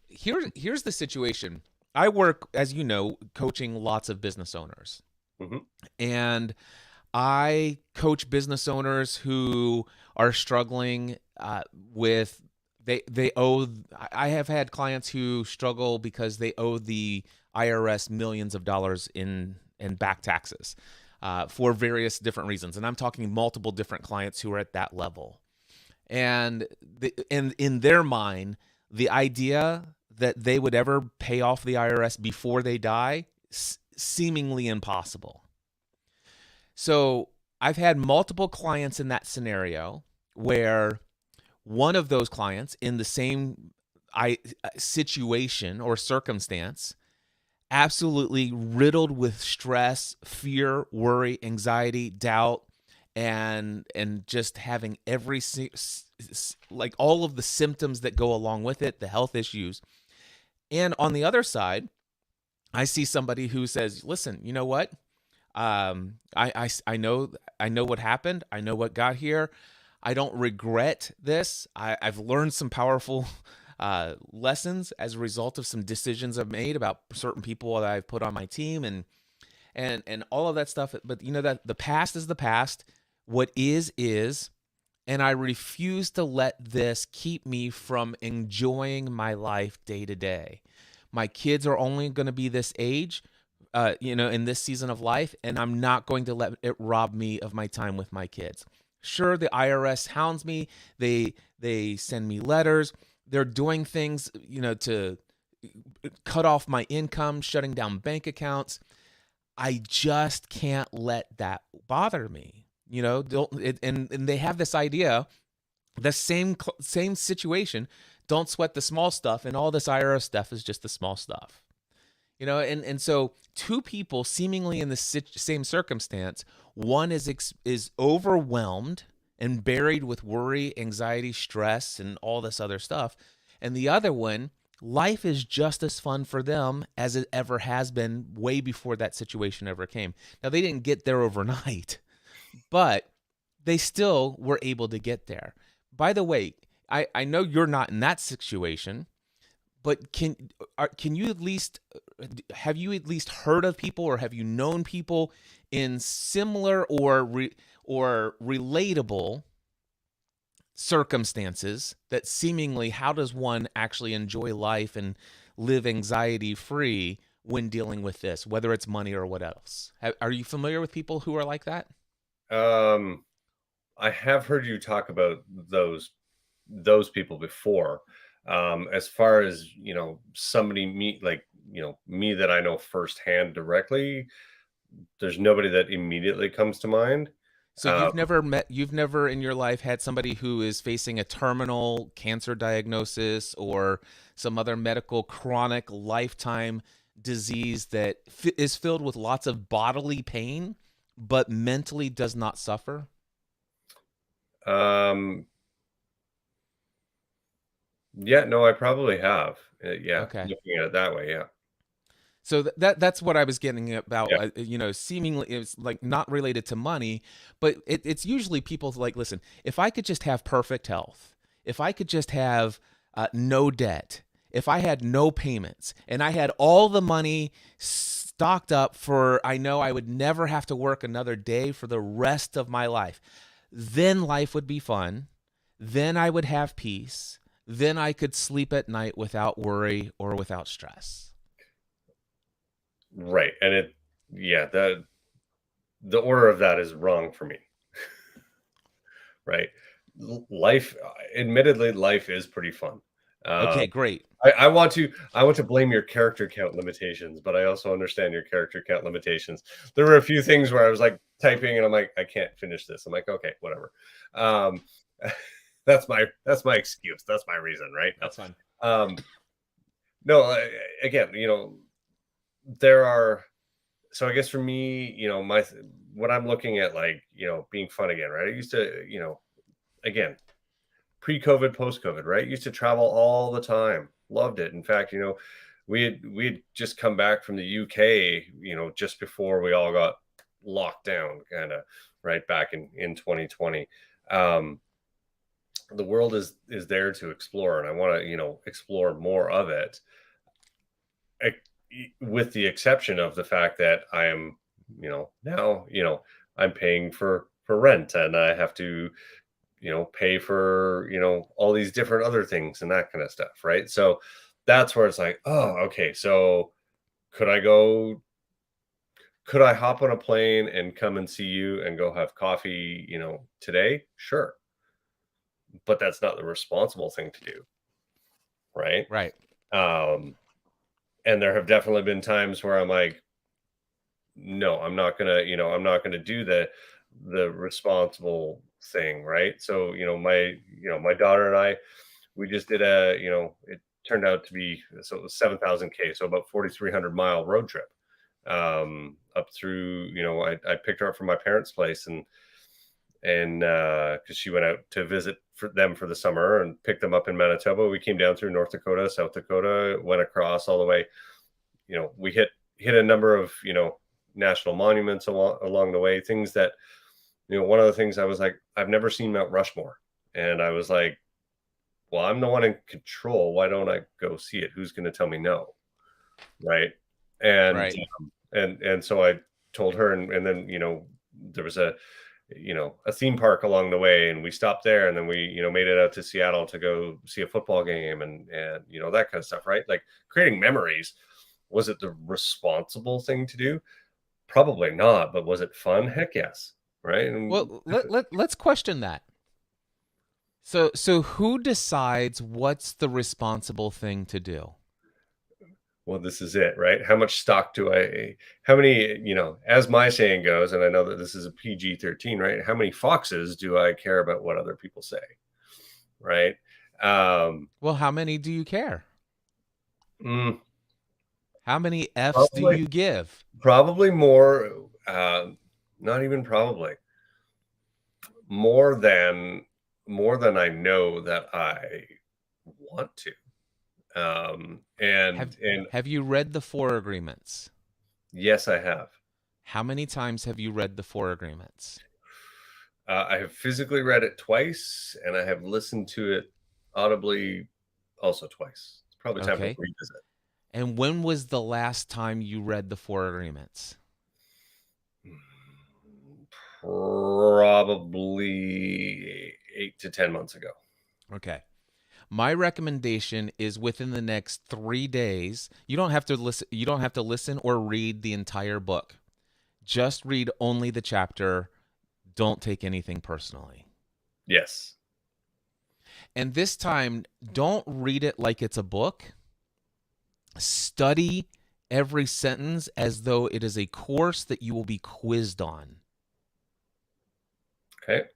[SPEAKER 1] Here's the situation. I work, as you know, coaching lots of business owners,
[SPEAKER 2] Mhm.
[SPEAKER 1] and I coach business owners who are struggling with they owe. I have had clients who struggle because they owe the IRS millions of dollars in back taxes for various different reasons, and I'm talking multiple different clients who are at that level. And in their mind, the idea that they would ever pay off the IRS before they die seemingly impossible. So I've had multiple clients in that scenario where one of those clients in the same situation or circumstance, absolutely riddled with stress, fear, worry, anxiety, doubt, and just having like all of the symptoms that go along with it, the health issues. And on the other side, I see somebody who says, "Listen, you know what? I know what happened. I know what got here. I don't regret this. I've learned some powerful lessons as a result of some decisions I've made about certain people that I've put on my team and all of that stuff. But you know that the past is the past. What is, and I refuse to let this keep me from enjoying my life day to day. My kids are only going to be this age, in this season of life, and I'm not going to let it rob me of my time with my kids. Sure, the IRS hounds me. They send me letters. They're doing things, to cut off my income, shutting down bank accounts. I just can't let that bother me. And they have this idea, the same situation. Don't sweat the small stuff, and all this IRS stuff is just the small stuff. And so two people seemingly in the same circumstance, one is overwhelmed and buried with worry, anxiety, stress, and all this other stuff, and the other one, life is just as fun for them as it ever has been way before that situation ever came. Now they didn't get there overnight, but they still were able to get there. By the way, I know you're not in that situation, but can you at least have you at least heard of people, or have you known people in similar or relatable circumstances that seemingly, how does one actually enjoy life and live anxiety free when dealing with this, whether it's money or what else? Are you familiar with people who are like that?
[SPEAKER 2] Um, I have heard you talk about those people before. As far as somebody me that I know firsthand directly, there's nobody that immediately comes to mind.
[SPEAKER 1] So
[SPEAKER 2] Um,
[SPEAKER 1] you've never in your life had somebody who is facing a terminal cancer diagnosis or some other medical chronic lifetime disease that is filled with lots of bodily pain, but mentally does not suffer?
[SPEAKER 2] Um, yeah, no, I probably have. Yeah,
[SPEAKER 1] Okay.
[SPEAKER 2] looking at it that way, yeah.
[SPEAKER 1] So that's what I was getting about.
[SPEAKER 2] Yeah.
[SPEAKER 1] Seemingly it's like not related to money, but it's usually people like, listen, if I could just have perfect health, if I could just have no debt, if I had no payments, and I had all the money stocked up for, I know I would never have to work another day for the rest of my life, then life would be fun. Then I would have peace. Then I could sleep at night without worry or without stress.
[SPEAKER 2] Right. And yeah, the order of that is wrong for me. Right. Life, admittedly, life is pretty fun. Uh,
[SPEAKER 1] Okay, great.
[SPEAKER 2] I want to blame your character count limitations, but I also understand your character count limitations. There were a few things where I was like typing and I'm like, I can't finish this. I'm like, okay, whatever. Um, that's my excuse. That's my reason, right?
[SPEAKER 1] That's fine.
[SPEAKER 2] Um, no, again, there are. So I guess for me, what I'm looking at, like, being fun again, right? I used to, again, pre-COVID, post-COVID, right? Used to travel all the time. Loved it. In fact, we had just come back from the UK, just before we all got locked down, kind of, right back in 2020. Um, the world is there to explore, and I want to, explore more of it. I, with the exception of the fact that I am, now, I'm paying for rent, and I have to, pay for, all these different other things and that kind of stuff, right? So that's where it's like, oh, okay, so could I go, could I hop on a plane and come and see you and go have coffee, today? Sure. But that's not the responsible thing to do, right?
[SPEAKER 1] Right.
[SPEAKER 2] Um, and there have definitely been times where I'm like, no, I'm not gonna do the responsible thing, right? So, my daughter and I, we just did it turned out to be, so it was 7,000 K, so about 4,300 mile road trip, up through, I picked her up from my parents' place, and because she went out to visit for them for the summer, and picked them up in Manitoba. We came down through North Dakota, South Dakota, went across all the way. We hit a number of, national monuments along the way, things that, one of the things I was like, I've never seen Mount Rushmore. And I was like, well, I'm the one in control. Why don't I go see it? Who's going to tell me no? Right. And,
[SPEAKER 1] Right.
[SPEAKER 2] and so I told her, and then, there was a theme park along the way, and we stopped there, and then we, made it out to Seattle to go see a football game, and, that kind of stuff, right? Like, creating memories. Was it the responsible thing to do? Probably not, but was it fun? Heck yes. Right. And
[SPEAKER 1] Well, let's question that. So who decides what's the responsible thing to do?
[SPEAKER 2] well, this is it, right? How much stock do how many, as my saying goes, and I know that this is a PG-13, right? How many foxes do I care about what other people say? Right. Um,
[SPEAKER 1] Well, how many do you care?
[SPEAKER 2] mm,
[SPEAKER 1] How many F's do
[SPEAKER 2] probably,
[SPEAKER 1] you give?
[SPEAKER 2] probably more, not even probably more than, I know that I want to.
[SPEAKER 1] Have
[SPEAKER 2] And
[SPEAKER 1] have you read the four agreements?
[SPEAKER 2] yes, I have.
[SPEAKER 1] How many times have you read the four agreements?
[SPEAKER 2] I have physically read it twice, and I have listened to it audibly also twice. It's probably time to
[SPEAKER 1] Okay.
[SPEAKER 2] revisit.
[SPEAKER 1] And when was the last time you read the four agreements?
[SPEAKER 2] Probably 8 to 10 months ago.
[SPEAKER 1] Okay. My recommendation is within the next 3 days. You don't have to listen or read the entire book. Just read only the chapter. Don't take anything personally.
[SPEAKER 2] Yes.
[SPEAKER 1] And this time, don't read it like it's a book. Study every sentence as though it is a course that you will be quizzed on.
[SPEAKER 2] Okay.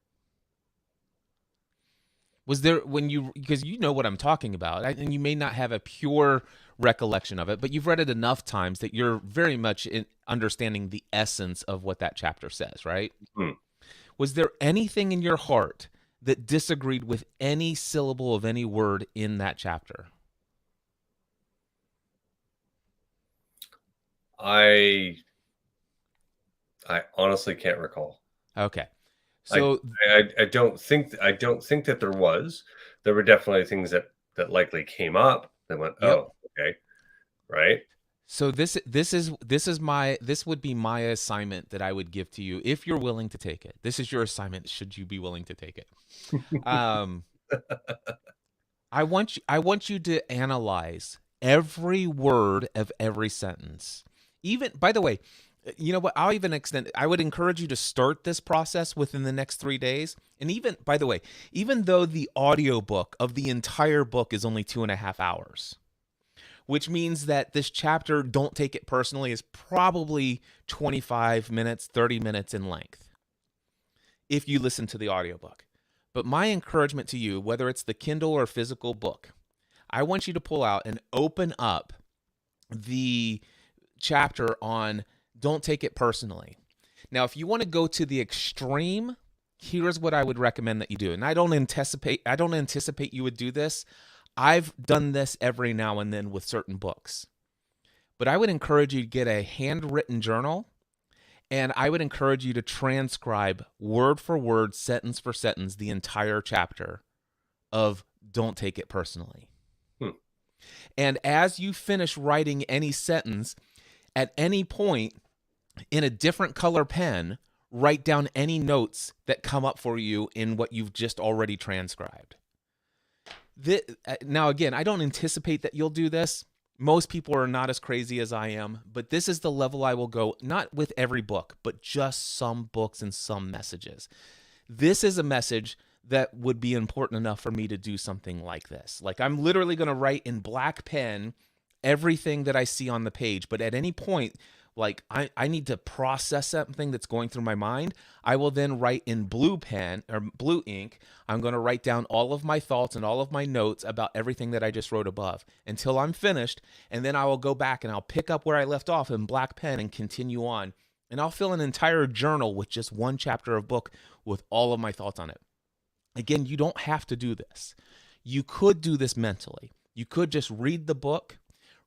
[SPEAKER 1] Was there when you, because you know what I'm talking about, and you may not have a pure recollection of it, but you've read it enough times that you're very much in understanding the essence of what that chapter says, right?
[SPEAKER 2] Hmm.
[SPEAKER 1] Was there anything in your heart that disagreed with any syllable of any word in that chapter?
[SPEAKER 2] I honestly can't recall.
[SPEAKER 1] Okay.
[SPEAKER 2] I
[SPEAKER 1] So,
[SPEAKER 2] I don't think that there was. There were definitely things that likely came up that went,
[SPEAKER 1] yep.
[SPEAKER 2] oh, okay, right.
[SPEAKER 1] So this would be my assignment that I would give to you if you're willing to take it. This is your assignment should you be willing to take it. Um I want you to analyze every word of every sentence. Even, by the way, you know what? I'll even extend. I would encourage you to start this process within the next 3 days. And even, by the way, even though the audiobook of the entire book is only 2.5 hours, which means that this chapter, don't take it personally, is probably 25 minutes, 30 minutes in length if you listen to the audiobook. But my encouragement to you, whether it's the Kindle or physical book, I want you to pull out and open up the chapter on don't take it personally. Now, if you want to go to the extreme, here's what I would recommend that you do. And I don't anticipate you would do this. I've done this every now and then with certain books. But I would encourage you to get a handwritten journal, and I would encourage you to transcribe word for word, sentence for sentence, the entire chapter of Don't Take It Personally.
[SPEAKER 2] Hmm.
[SPEAKER 1] And as you finish writing any sentence, at any point in a different color pen, write down any notes that come up for you in what you've just already transcribed. Now, again, I don't anticipate that you'll do this. Most people are not as crazy as I am, but this is the level I will go, not with every book, but just some books and some messages. This is a message that would be important enough for me to do something like this. Like, I'm literally going to write in black pen everything that I see on the page, but at any point, like I need to process something that's going through my mind, I will then write in blue pen or blue ink. I'm going to write down all of my thoughts and all of my notes about everything that I just wrote above until I'm finished. And then I will go back and I'll pick up where I left off in black pen and continue on. And I'll fill an entire journal with just one chapter of book with all of my thoughts on it. Again, you don't have to do this. You could do this mentally. You could just read the book,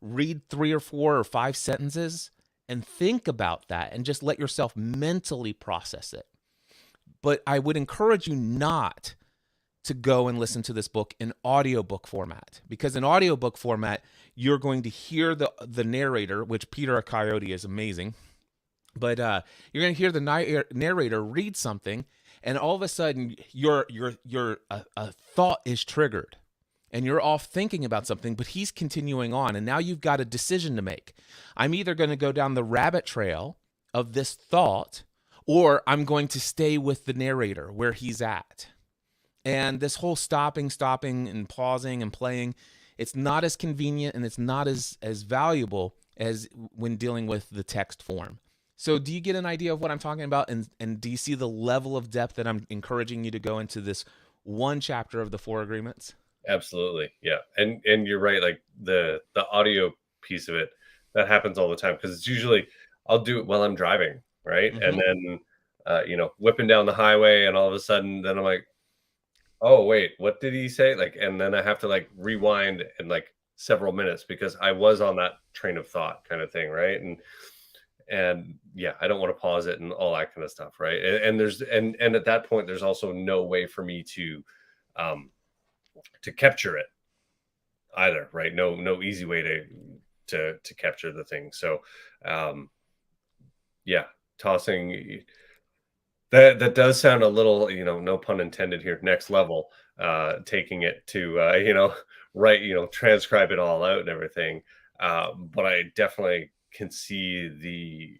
[SPEAKER 1] read 3 or 4 or 5 sentences, and think about that and just let yourself mentally process it. But I would encourage you not to go and listen to this book in audiobook format, because in audiobook format, you're going to hear the narrator, which Peter Coyote is amazing, but you're going to hear the narrator read something, and all of a sudden your a thought is triggered. And you're off thinking about something, but he's continuing on. And now you've got a decision to make. I'm either going to go down the rabbit trail of this thought, or I'm going to stay with the narrator where he's at. And this whole stopping, and pausing and playing, it's not as convenient and it's not as valuable as when dealing with the text form. So do you get an idea of what I'm talking about? And do you see the level of depth that I'm encouraging you to go into this one chapter of the 4 agreements?
[SPEAKER 2] Absolutely. Yeah. And you're right. Like the audio piece of it, that happens all the time because it's usually I'll do it while I'm driving. Right.
[SPEAKER 1] Mm-hmm.
[SPEAKER 2] And then, whipping down the highway and all of a sudden then I'm like, oh, wait, what did he say? Like, and then I have to like rewind in like several minutes because I was on that train of thought kind of thing. Right. And yeah, I don't want to pause it and all that kind of stuff. Right. And there's, and at that point, there's also no way for me um, to capture it either, right? No easy way to capture the thing. So um yeah, tossing that does sound a little, no pun intended here, next level, taking it to write, transcribe it all out and everything. But I definitely can see the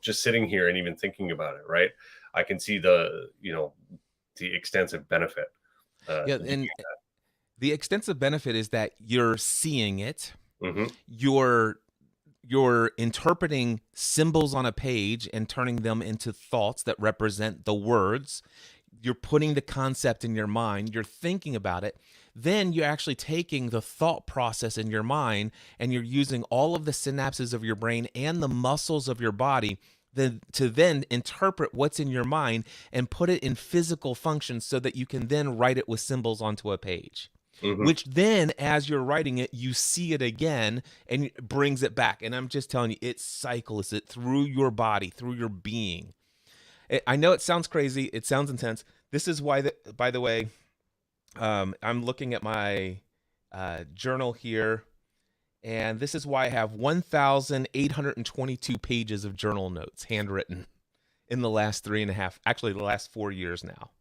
[SPEAKER 2] just sitting here and even thinking about it, right? I can see the extensive benefit
[SPEAKER 1] Yeah,
[SPEAKER 2] to
[SPEAKER 1] and the extensive benefit is that you're seeing it,
[SPEAKER 2] hmm
[SPEAKER 1] you're interpreting symbols on a page and turning them into thoughts that represent the words. you're putting the concept in your mind, you're thinking about it, then you're actually taking the thought process in your mind and you're using all of the synapses of your brain and the muscles of your body to then interpret what's in your mind and put it in physical function so that you can then write it with symbols onto a page.
[SPEAKER 2] Mm-hmm.
[SPEAKER 1] Which then, as you're writing it, you see it again and it brings it back. And I'm just telling you, it cycles it through your body, through your being. I know it sounds crazy. It sounds intense. This is why, by the way, I'm looking at my journal here, and this is why I have 1,822 pages of journal notes handwritten in the last the last 4 years now.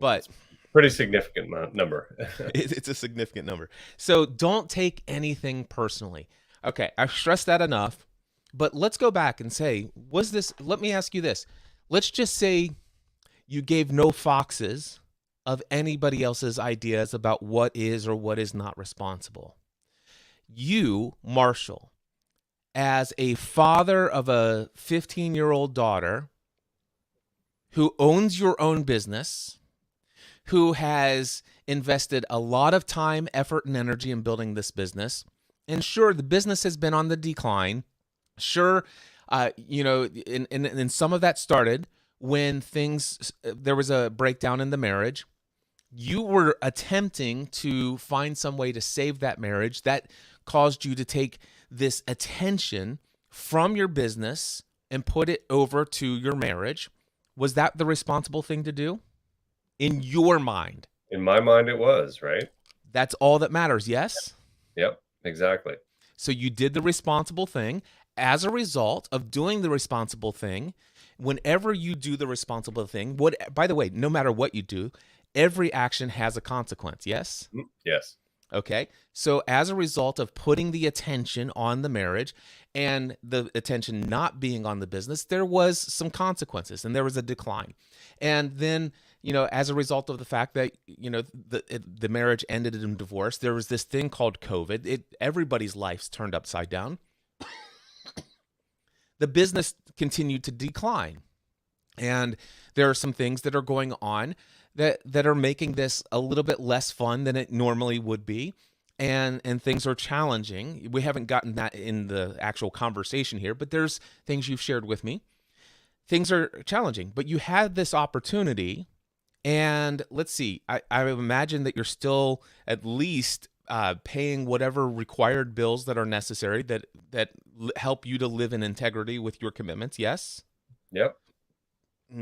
[SPEAKER 1] But
[SPEAKER 2] pretty significant number.
[SPEAKER 1] It's a significant number. So don't take anything personally. Okay, I've stressed that enough. But let's go back and say, let me ask you this. Let's just say you gave no foxes of anybody else's ideas about what is or what is not responsible. You, Marshall, as a father of a 15-year-old daughter who owns your own business, who has invested a lot of time, effort, and energy in building this business, and sure, the business has been on the decline. Sure, and some of that started when there was a breakdown in the marriage. You were attempting to find some way to save that marriage. That caused you to take this attention from your business and put it over to your marriage. Was that the responsible thing to do? In your mind?
[SPEAKER 2] In my mind, it was, right?
[SPEAKER 1] That's all that matters, yes?
[SPEAKER 2] Yep, exactly.
[SPEAKER 1] So you did the responsible thing. As a result of doing the responsible thing, whenever you do the responsible thing, by the way, no matter what you do, every action has a consequence, yes?
[SPEAKER 2] Yes.
[SPEAKER 1] Okay. So as a result of putting the attention on the marriage and the attention not being on the business, there was some consequences and there was a decline. And then, as a result of the fact that, the marriage ended in divorce, there was this thing called COVID. Everybody's life's turned upside down. The business continued to decline. And there are some things that are going on that are making this a little bit less fun than it normally would be. And things are challenging. We haven't gotten that in the actual conversation here, but there's things you've shared with me. Things are challenging, but you had this opportunity. And let's see, I imagine that you're still at least paying whatever required bills that are necessary that help you to live in integrity with your commitments. Yes?
[SPEAKER 2] Yep.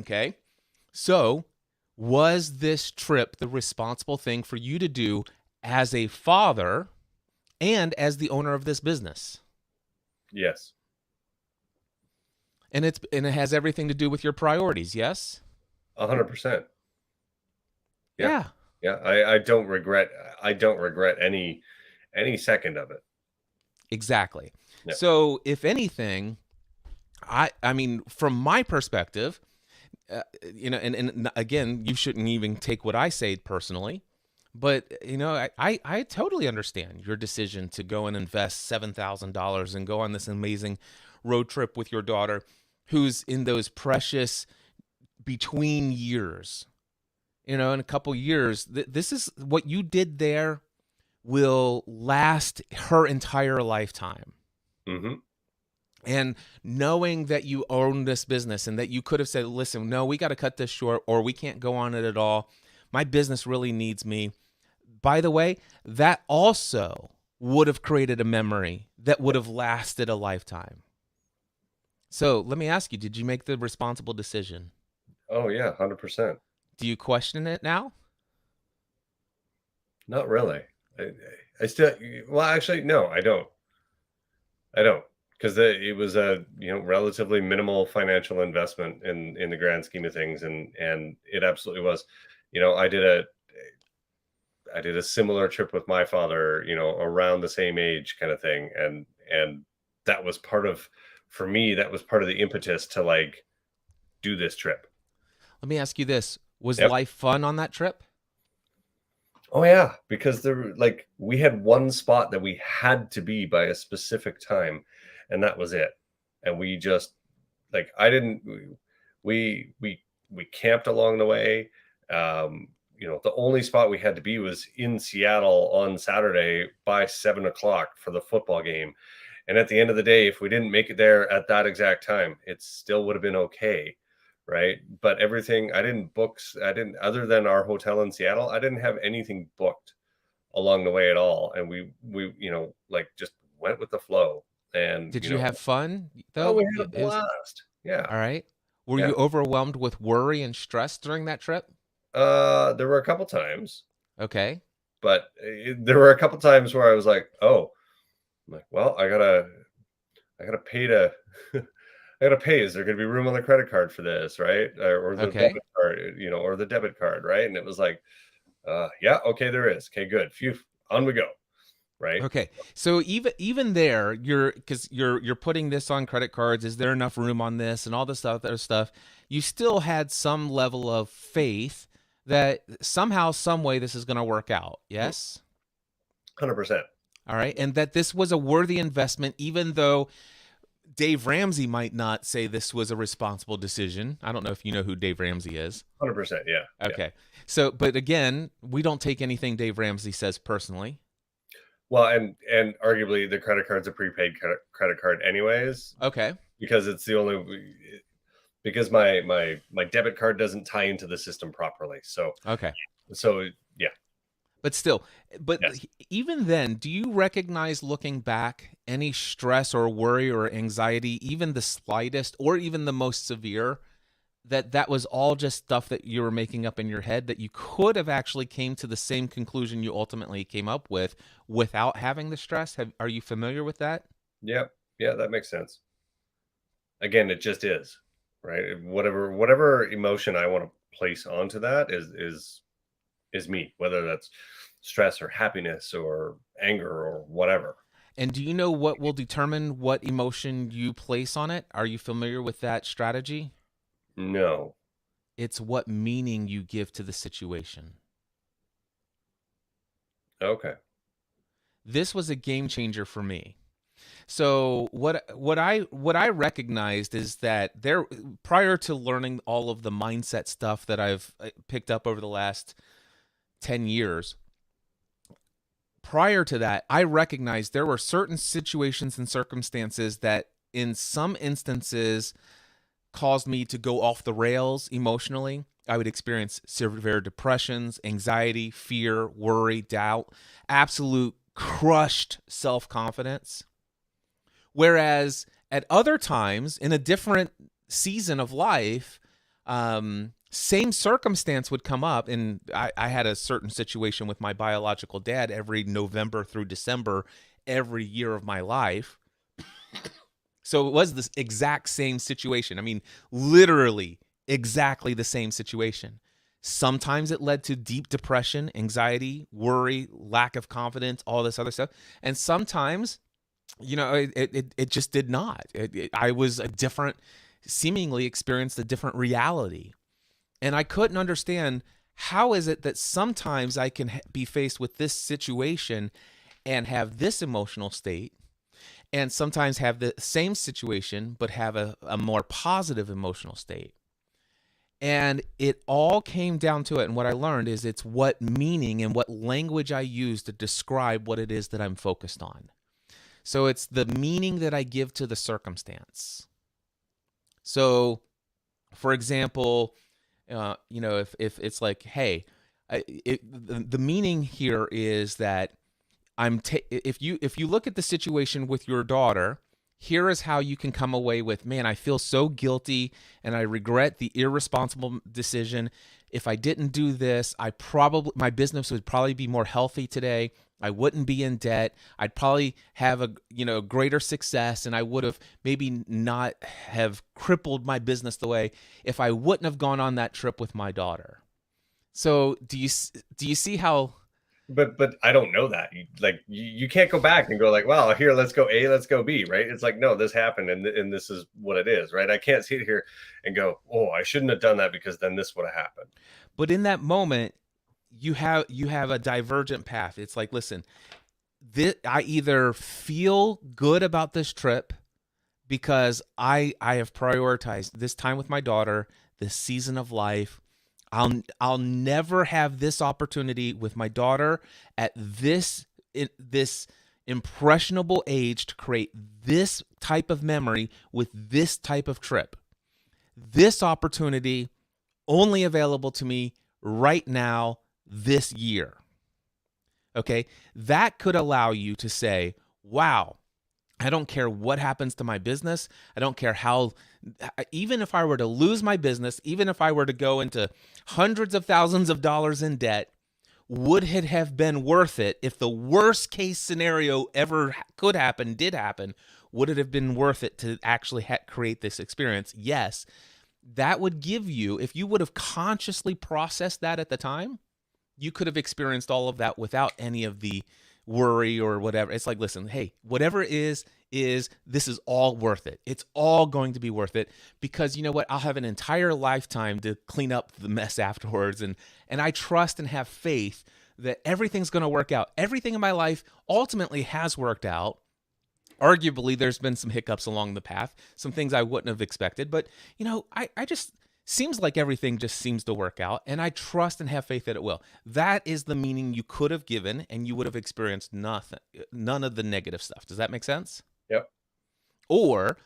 [SPEAKER 1] Okay. So was this trip the responsible thing for you to do as a father and as the owner of this business?
[SPEAKER 2] Yes.
[SPEAKER 1] And it has everything to do with your priorities. Yes?
[SPEAKER 2] 100%.
[SPEAKER 1] Yeah.
[SPEAKER 2] Yeah, I don't regret any second of it.
[SPEAKER 1] Exactly.
[SPEAKER 2] Yeah.
[SPEAKER 1] So if anything, I mean, from my perspective, and again, you shouldn't even take what I say personally, but I totally understand your decision to go and invest $7,000 and go on this amazing road trip with your daughter, who's in those precious between years. In a couple years, this is what you did there will last her entire lifetime.
[SPEAKER 2] Mm-hmm.
[SPEAKER 1] And knowing that you own this business and that you could have said, listen, no, we got to cut this short or we can't go on it at all. My business really needs me. By the way, that also would have created a memory that would have lasted a lifetime. So let me ask you, did you make the responsible decision?
[SPEAKER 2] Oh, yeah, 100%.
[SPEAKER 1] Do you question it now?
[SPEAKER 2] Not really. I still, well, actually, no, I don't. Because it was a relatively minimal financial investment in the grand scheme of things, and it absolutely was. I did a similar trip with my father, around the same age kind of thing, and that was for me, that was part of the impetus to do this trip.
[SPEAKER 1] Let me ask you this. Was
[SPEAKER 2] Yep.
[SPEAKER 1] life fun on that trip?
[SPEAKER 2] Oh yeah, because we had one spot that we had to be by a specific time, and that was it. And we just We camped along the way. The only spot we had to be was in Seattle on Saturday by 7 o'clock for the football game. And at the end of the day, if we didn't make it there at that exact time, it still would have been okay. Right. But everything, I didn't, other than our hotel in Seattle, I didn't have anything booked along the way at all. And we, like just went with the flow. And,
[SPEAKER 1] Did you have fun
[SPEAKER 2] oh, we
[SPEAKER 1] though?
[SPEAKER 2] had a blast. Yeah.
[SPEAKER 1] All right. Were
[SPEAKER 2] Yeah.
[SPEAKER 1] you overwhelmed with worry and stress during that trip?
[SPEAKER 2] There were a couple times,
[SPEAKER 1] Okay.
[SPEAKER 2] but there were a couple times where I was like, oh, I'm like, well, I gotta pay to, I gotta pay. Is there gonna be room on the credit card for this, right? Or the
[SPEAKER 1] Okay.
[SPEAKER 2] debit card, or the debit card, right? And it was like, yeah, okay, there is. Okay, good. Phew, on we go, right?
[SPEAKER 1] Okay. So even there, you're putting this on credit cards. Is there enough room on this and all this other stuff? You still had some level of faith that somehow, some way, this is going to work out. Yes.
[SPEAKER 2] 100%.
[SPEAKER 1] All right. And that this was a worthy investment, even though Dave Ramsey might not say this was a responsible decision. I don't know if you know who Dave Ramsey is.
[SPEAKER 2] 100%. Yeah.
[SPEAKER 1] Okay. So, but again, we don't take anything Dave Ramsey says personally.
[SPEAKER 2] Well, and arguably the credit card's a prepaid credit card anyways,
[SPEAKER 1] Okay.
[SPEAKER 2] because it's the only because my debit card doesn't tie into the system properly. So
[SPEAKER 1] Okay.
[SPEAKER 2] yeah.
[SPEAKER 1] But still, but
[SPEAKER 2] Yes.
[SPEAKER 1] even then, do you recognize, looking back, any stress or worry or anxiety, even the slightest or even the most severe, that was all just stuff that you were making up in your head, that you could have actually came to the same conclusion you ultimately came up with without having the stress? Are you familiar with that?
[SPEAKER 2] Yep. Yeah, that makes sense. Again, it just is, right? Whatever emotion I want to place onto that is me, whether that's stress or happiness or anger or whatever.
[SPEAKER 1] And do you know what will determine what emotion you place on it? Are you familiar with that strategy?
[SPEAKER 2] No.
[SPEAKER 1] It's what meaning you give to the situation.
[SPEAKER 2] Okay.
[SPEAKER 1] This was a game changer for me. So what I recognized is that there, prior to learning all of the mindset stuff that I've picked up over the last 10 years, prior to that, I recognized there were certain situations and circumstances that in some instances caused me to go off the rails emotionally. I would experience severe depressions, anxiety, fear, worry, doubt, absolute crushed self-confidence. Whereas at other times, in a different season of life, same circumstance would come up. And I had a certain situation with my biological dad every November through December, every year of my life. So it was this exact same situation. I mean, literally exactly the same situation. Sometimes it led to deep depression, anxiety, worry, lack of confidence, all this other stuff. And sometimes, it just did not. I was seemingly experienced a different reality. And I couldn't understand, how is it that sometimes I can be faced with this situation and have this emotional state, and sometimes have the same situation but have a more positive emotional state. And it all came down to it. And what I learned is it's what meaning and what language I use to describe what it is that I'm focused on. So it's the meaning that I give to the circumstance. So, for example, if it's like, hey, the meaning here is that if you look at the situation with your daughter, here is how you can come away with, man, I feel so guilty and I regret the irresponsible decision. If I didn't do this, my business would probably be more healthy today. I wouldn't be in debt. I'd probably have a greater success, and I would have maybe not have crippled my business the way if I wouldn't have gone on that trip with my daughter. So do you see how?
[SPEAKER 2] But I don't know that. You can't go back and go like, well, here, let's go A, let's go B, right? It's like, no, this happened, and this is what it is, right? I can't sit here and go, oh, I shouldn't have done that because then this would have happened.
[SPEAKER 1] But in that moment, you have a divergent path. It's like, listen, I either feel good about this trip because I have prioritized this time with my daughter, this season of life. I'll never have this opportunity with my daughter at this impressionable age to create this type of memory with this type of trip. This opportunity only available to me right now this year. Okay? That could allow you to say, wow, I don't care what happens to my business. I don't care how, even if I were to lose my business, even if I were to go into hundreds of thousands of dollars in debt, would it have been worth it if the worst case scenario ever could happen, did happen? Would it have been worth it to actually create this experience? Yes. That would give you, if you would have consciously processed that at the time, you could have experienced all of that without any of the worry or whatever. It's like, listen, hey, whatever is this is all worth it. It's all going to be worth it, because you know what? I'll have an entire lifetime to clean up the mess afterwards. And I trust and have faith that everything's going to work out. Everything in my life ultimately has worked out. Arguably, there's been some hiccups along the path, some things I wouldn't have expected, but you know, I just seems like everything just seems to work out, and I trust and have faith that it will. That is the meaning you could have given, and you would have experienced none of the negative stuff. Does that make sense?
[SPEAKER 2] Yep.
[SPEAKER 1] Or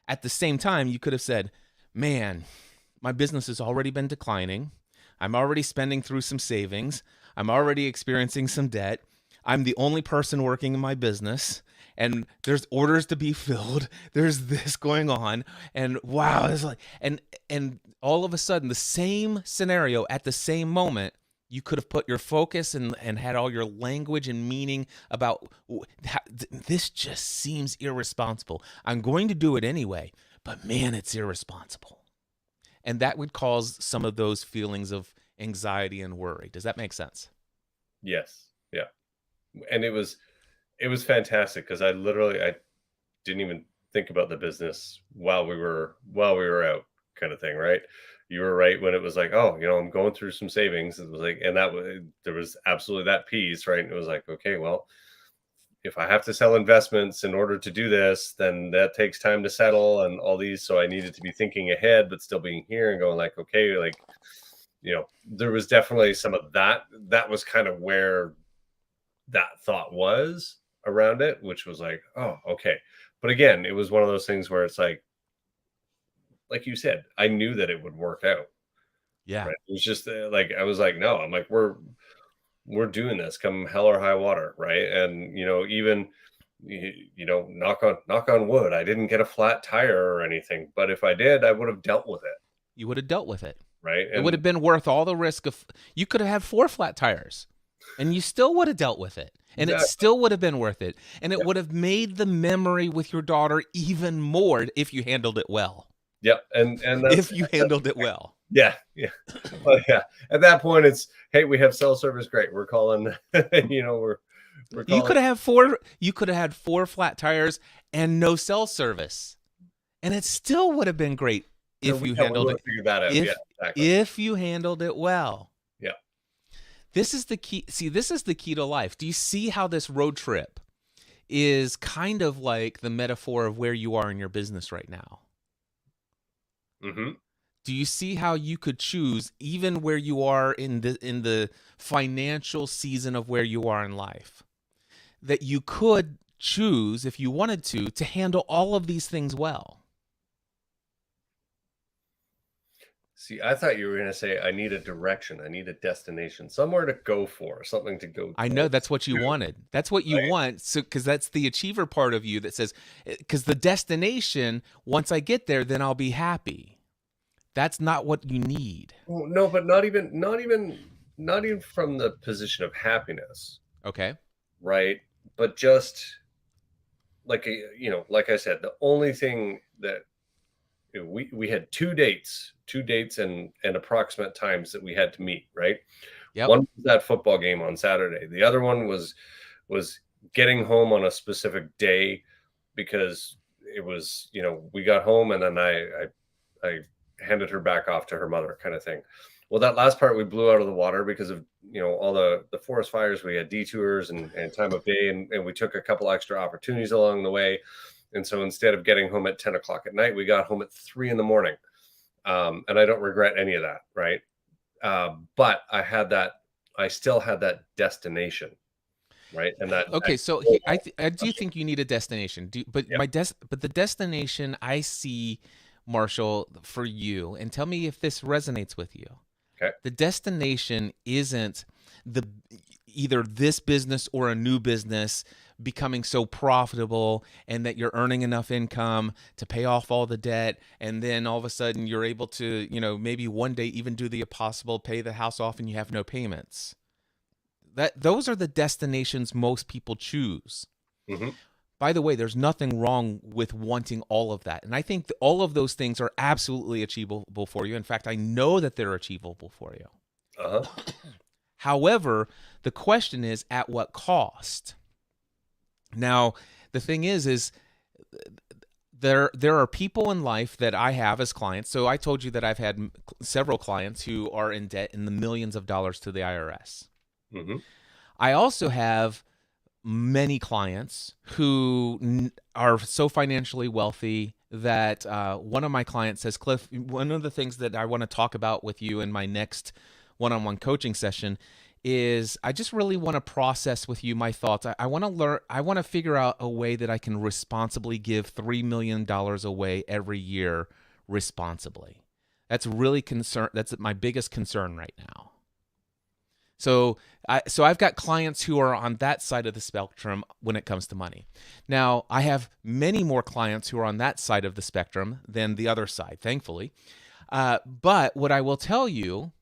[SPEAKER 1] at the same time, you could have said, man, my business has already been declining. I'm already spending through some savings. I'm already experiencing some debt. I'm the only person working in my business, and there's orders to be filled. There's this going on, and wow, it's like, and all of a sudden, the same scenario at the same moment, you could have put your focus and had all your language and meaning about this just seems irresponsible. I'm going to do it anyway, but man, it's irresponsible. And that would cause some of those feelings of anxiety and worry. Does that make sense?
[SPEAKER 2] Yes. Yeah. And it was fantastic, because I didn't even think about the business while we were out, kind of thing, right? You were right when it was like, oh, I'm going through some savings. It was like, and there was absolutely that piece, right? And it was like, okay, well, if I have to sell investments in order to do this, then that takes time to settle and all these. So I needed to be thinking ahead, but still being here and going like, okay, like, there was definitely some of that. That was kind of where that thought was around it, which was like, oh, okay. But again, it was one of those things where it's like you said, I knew that it would work out.
[SPEAKER 1] Yeah.
[SPEAKER 2] Right? It was just like, I was like, no, I'm like, we're doing this come hell or high water. Right. And, even, knock on wood, I didn't get a flat tire or anything, but if I did, I would have dealt with it.
[SPEAKER 1] You would have dealt with it.
[SPEAKER 2] Right.
[SPEAKER 1] It would have been worth all the risk of, you could have had 4 flat tires and you still would have dealt with it. And
[SPEAKER 2] Exactly.
[SPEAKER 1] it still would have been worth it. And it would have made the memory with your daughter even more if you handled it well.
[SPEAKER 2] Yep. And
[SPEAKER 1] if you handled it well.
[SPEAKER 2] Yeah. Yeah. Well, yeah. At that point, it's, hey, we have cell service. Great. We're calling, we're calling.
[SPEAKER 1] You could have had 4 flat tires and no cell service. And it still would have been great if you handled it.
[SPEAKER 2] That out.
[SPEAKER 1] If you handled it well.
[SPEAKER 2] Yeah.
[SPEAKER 1] This is the key. See, this is the key to life. Do you see how this road trip is kind of like the metaphor of where you are in your business right now?
[SPEAKER 2] Mm-hmm.
[SPEAKER 1] Do you see how you could choose, even where you are in the financial season of where you are in life, that you could choose, if you wanted to handle all of these things well?
[SPEAKER 2] See, I thought you were going to say, I need a direction. I need a destination, somewhere to go for, something to go.
[SPEAKER 1] I know that's what you wanted. That's what you want. So, because that's the achiever part of you that says, because the destination, once I get there, then I'll be happy. That's not what you need.
[SPEAKER 2] Well, no, but not even from the position of happiness.
[SPEAKER 1] Okay.
[SPEAKER 2] Right. But just like, like I said, the only thing that we had two dates and approximate times that we had to meet. Right.
[SPEAKER 1] Yep.
[SPEAKER 2] One was that football game on Saturday. The other one was getting home on a specific day, because it was, we got home and then I handed her back off to her mother, kind of thing. Well, that last part we blew out of the water because of, all the forest fires. We had detours and time of day, and we took a couple extra opportunities along the way. And so instead of getting home at 10 o'clock at night, we got home at 3 in the morning. And I don't regret any of that, right? But I still had that destination, right? And that
[SPEAKER 1] Okay, so
[SPEAKER 2] goal.
[SPEAKER 1] I do think you need a destination.
[SPEAKER 2] Yep.
[SPEAKER 1] But the destination I see, Marshall, for you, and tell me if this resonates with you.
[SPEAKER 2] Okay.
[SPEAKER 1] The destination isn't the either this business or a new business becoming so profitable and that you're earning enough income to pay off all the debt, and then all of a sudden you're able to, maybe one day even do the impossible, pay the house off, and you have no payments. Those are the destinations most people choose.
[SPEAKER 2] Mm-hmm.
[SPEAKER 1] By the way, there's nothing wrong with wanting all of that. And I think all of those things are absolutely achievable for you. In fact, I know that they're achievable for you.
[SPEAKER 2] Uh-huh.
[SPEAKER 1] However, the question is, at what cost? Now, the thing is there are people in life that I have as clients. So I told you that I've had several clients who are in debt in the millions of dollars to the IRS.
[SPEAKER 2] Mm-hmm.
[SPEAKER 1] I also have many clients who are so financially wealthy that one of my clients says, Cliff, one of the things that I want to talk about with you in my next one-on-one coaching session is I just really want to process with you my thoughts. I want to learn, I want to figure out a way that I can responsibly give $3 million away every year responsibly. That's my biggest concern right now. So I've got clients who are on that side of the spectrum when it comes to money. Now, I have many more clients who are on that side of the spectrum than the other side, thankfully. But what I will tell you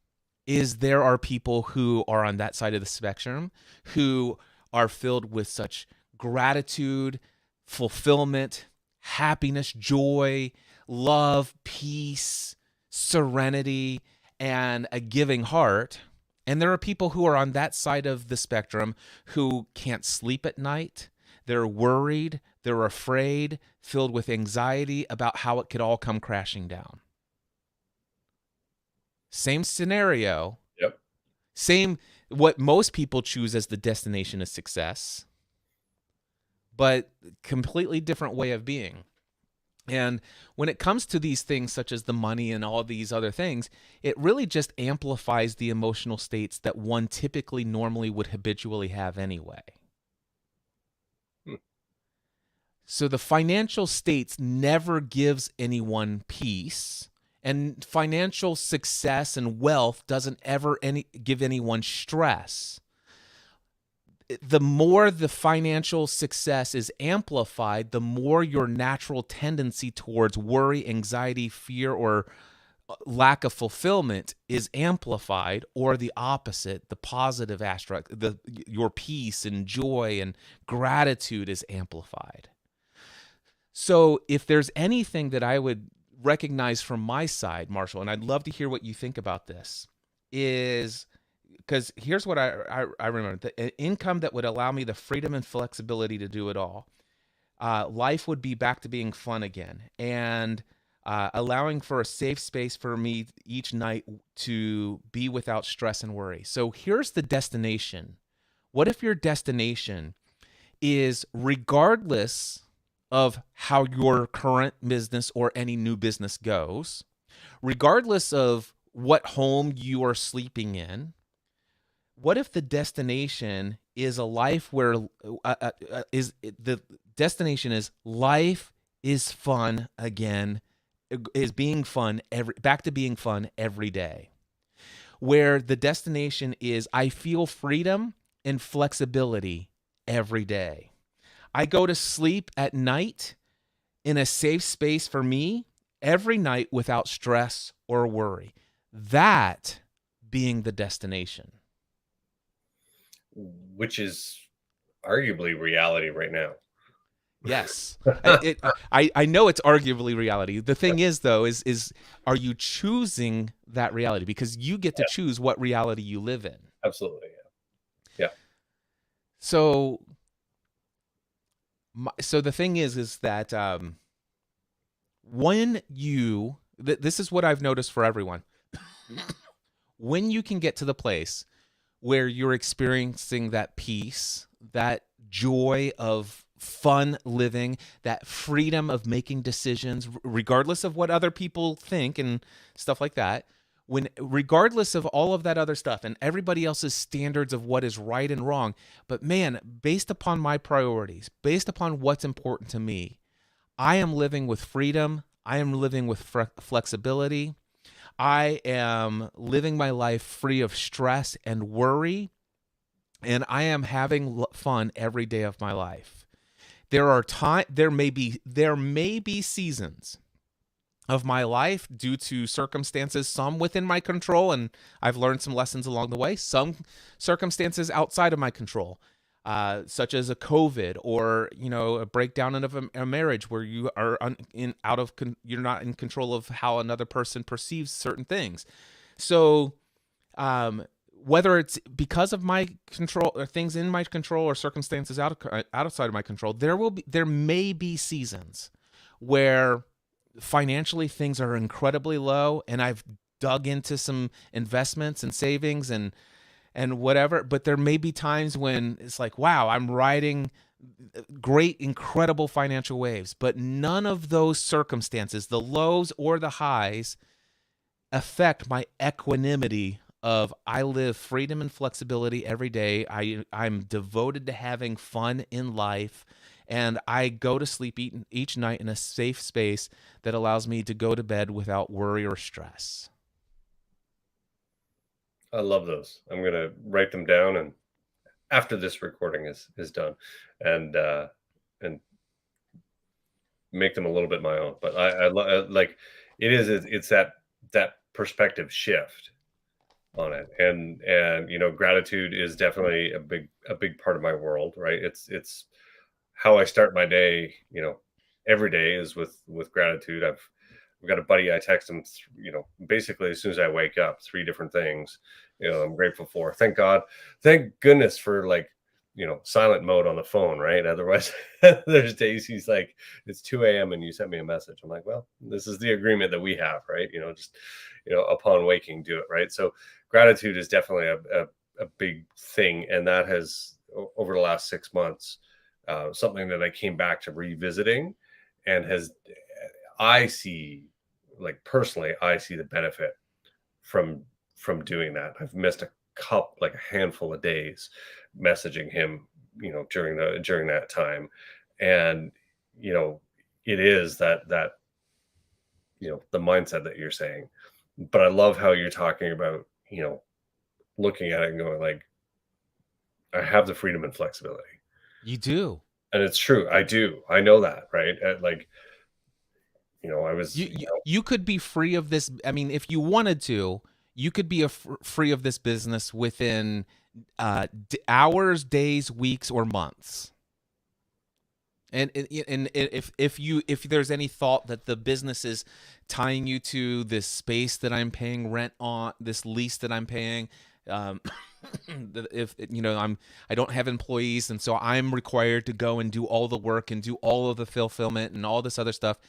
[SPEAKER 1] is there are people who are on that side of the spectrum who are filled with such gratitude, fulfillment, happiness, joy, love, peace, serenity, and a giving heart. And there are people who are on that side of the spectrum who can't sleep at night. They're worried, they're afraid, filled with anxiety about how it could all come crashing down. Same scenario.
[SPEAKER 2] Yep.
[SPEAKER 1] Same, what most people choose as the destination of success, but completely different way of being. And when it comes to these things such as the money and all these other things, it really just amplifies the emotional states that one typically normally would habitually have anyway. So the financial states never gives anyone peace, and financial success and wealth doesn't ever give anyone stress. The more the financial success is amplified, the more your natural tendency towards worry, anxiety, fear, or lack of fulfillment is amplified, or the opposite, the positive aspect, your peace and joy and gratitude is amplified. So if there's anything that I would recognize from my side, Marshall, and I'd love to hear what you think about this, is because here's what I remember: the income that would allow me the freedom and flexibility to do it all. Life would be back to being fun again, and allowing for a safe space for me each night to be without stress and worry. So here's the destination. What if your destination is, regardless of how your current business or any new business goes, regardless of what home you are sleeping in, what if the destination is a life where the destination is life is fun again, is being fun back to being fun every day, where the destination is I feel freedom and flexibility every day. I go to sleep at night in a safe space for me every night without stress or worry. That being the destination.
[SPEAKER 2] Which is arguably reality right now.
[SPEAKER 1] Yes. I know it's arguably reality. The thing is, though, is are you choosing that reality? Because you get to choose what reality you live in.
[SPEAKER 2] Absolutely. Yeah.
[SPEAKER 1] So the thing is that when you, this is what I've noticed for everyone, when you can get to the place where you're experiencing that peace, that joy of fun living, that freedom of making decisions, regardless of what other people think and stuff like that. When, regardless of all of that other stuff and everybody else's standards of what is right and wrong, but man, based upon my priorities, based upon what's important to me, I am living with freedom. I am living with flexibility. I am living my life free of stress and worry, and I am having fun every day of my life. There may be seasons of my life due to circumstances, some within my control, and I've learned some lessons along the way, some circumstances outside of my control, such as a COVID, or a breakdown of a marriage where you are you're not in control of how another person perceives certain things. So whether it's because of my control or things in my control or circumstances outside of my control, there may be seasons where financially things are incredibly low, and I've dug into some investments and savings and whatever, but there may be times when it's like, wow, I'm riding great, incredible financial waves, but none of those circumstances, the lows or the highs, affect my equanimity of I live freedom and flexibility every day. I'm devoted to having fun in life, and I go to sleep each night in a safe space that allows me to go to bed without worry or stress.
[SPEAKER 2] I love those. I'm gonna write them down, and after this recording is done, and and make them a little bit my own. But like it's that perspective shift on it, and gratitude is definitely a big part of my world, right? It's how I start my day. Every day is with gratitude. I've got a buddy, I text him, basically as soon as I wake up, 3 different things, I'm grateful for. Thank God, thank goodness for, like, silent mode on the phone, right? Otherwise, there's days he's like, it's 2 a.m. and you sent me a message. I'm like, well, this is the agreement that we have, right? Just, upon waking, do it, right? So gratitude is definitely a big thing. And that has, over the last 6 months, something that I came back to revisiting, and I see, like, personally, I see the benefit from doing that. I've missed like a handful of days messaging him, during that time. And, it is that, the mindset that you're saying. But I love how you're talking about, looking at it and going, like, I have the freedom and flexibility.
[SPEAKER 1] You do.
[SPEAKER 2] And it's true. I do. I know that, right? Like, I was,
[SPEAKER 1] You could be free of this. I mean, if you wanted to, you could be free of this business within hours, days, weeks, or months. And if there's any thought that the business is tying you to this space that I'm paying rent on, this lease that I'm paying, if I don't have employees, and so I'm required to go and do all the work and do all of the fulfillment and all this other stuff.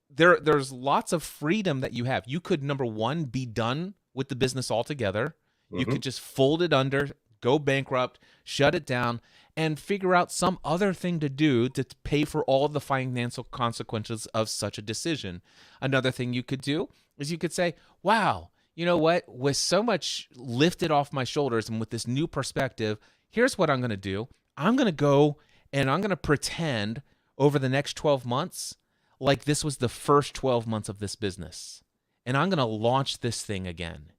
[SPEAKER 1] There's lots of freedom that you have. You could, number one, be done with the business altogether. You could just fold it under, go bankrupt, shut it down, and figure out some other thing to do to pay for all of the financial consequences of such a decision. Another thing you could do is you could say, wow, you know what? With so much lifted off my shoulders and with this new perspective, here's what I'm going to do. I'm going to go and I'm going to pretend over the next 12 months like this was the first 12 months of this business. And I'm going to launch this thing again.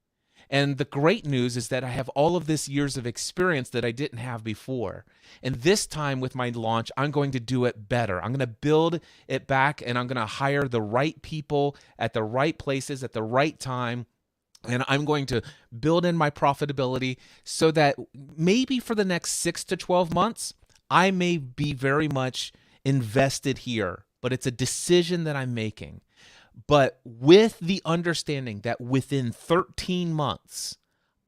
[SPEAKER 1] And the great news is that I have all of this years of experience that I didn't have before. And this time with my launch, I'm going to do it better. I'm going to build it back, and I'm going to hire the right people at the right places at the right time. And I'm going to build in my profitability so that maybe for the next 6 to 12 months, I may be very much invested here, but it's a decision that I'm making. But with the understanding that within 13 months,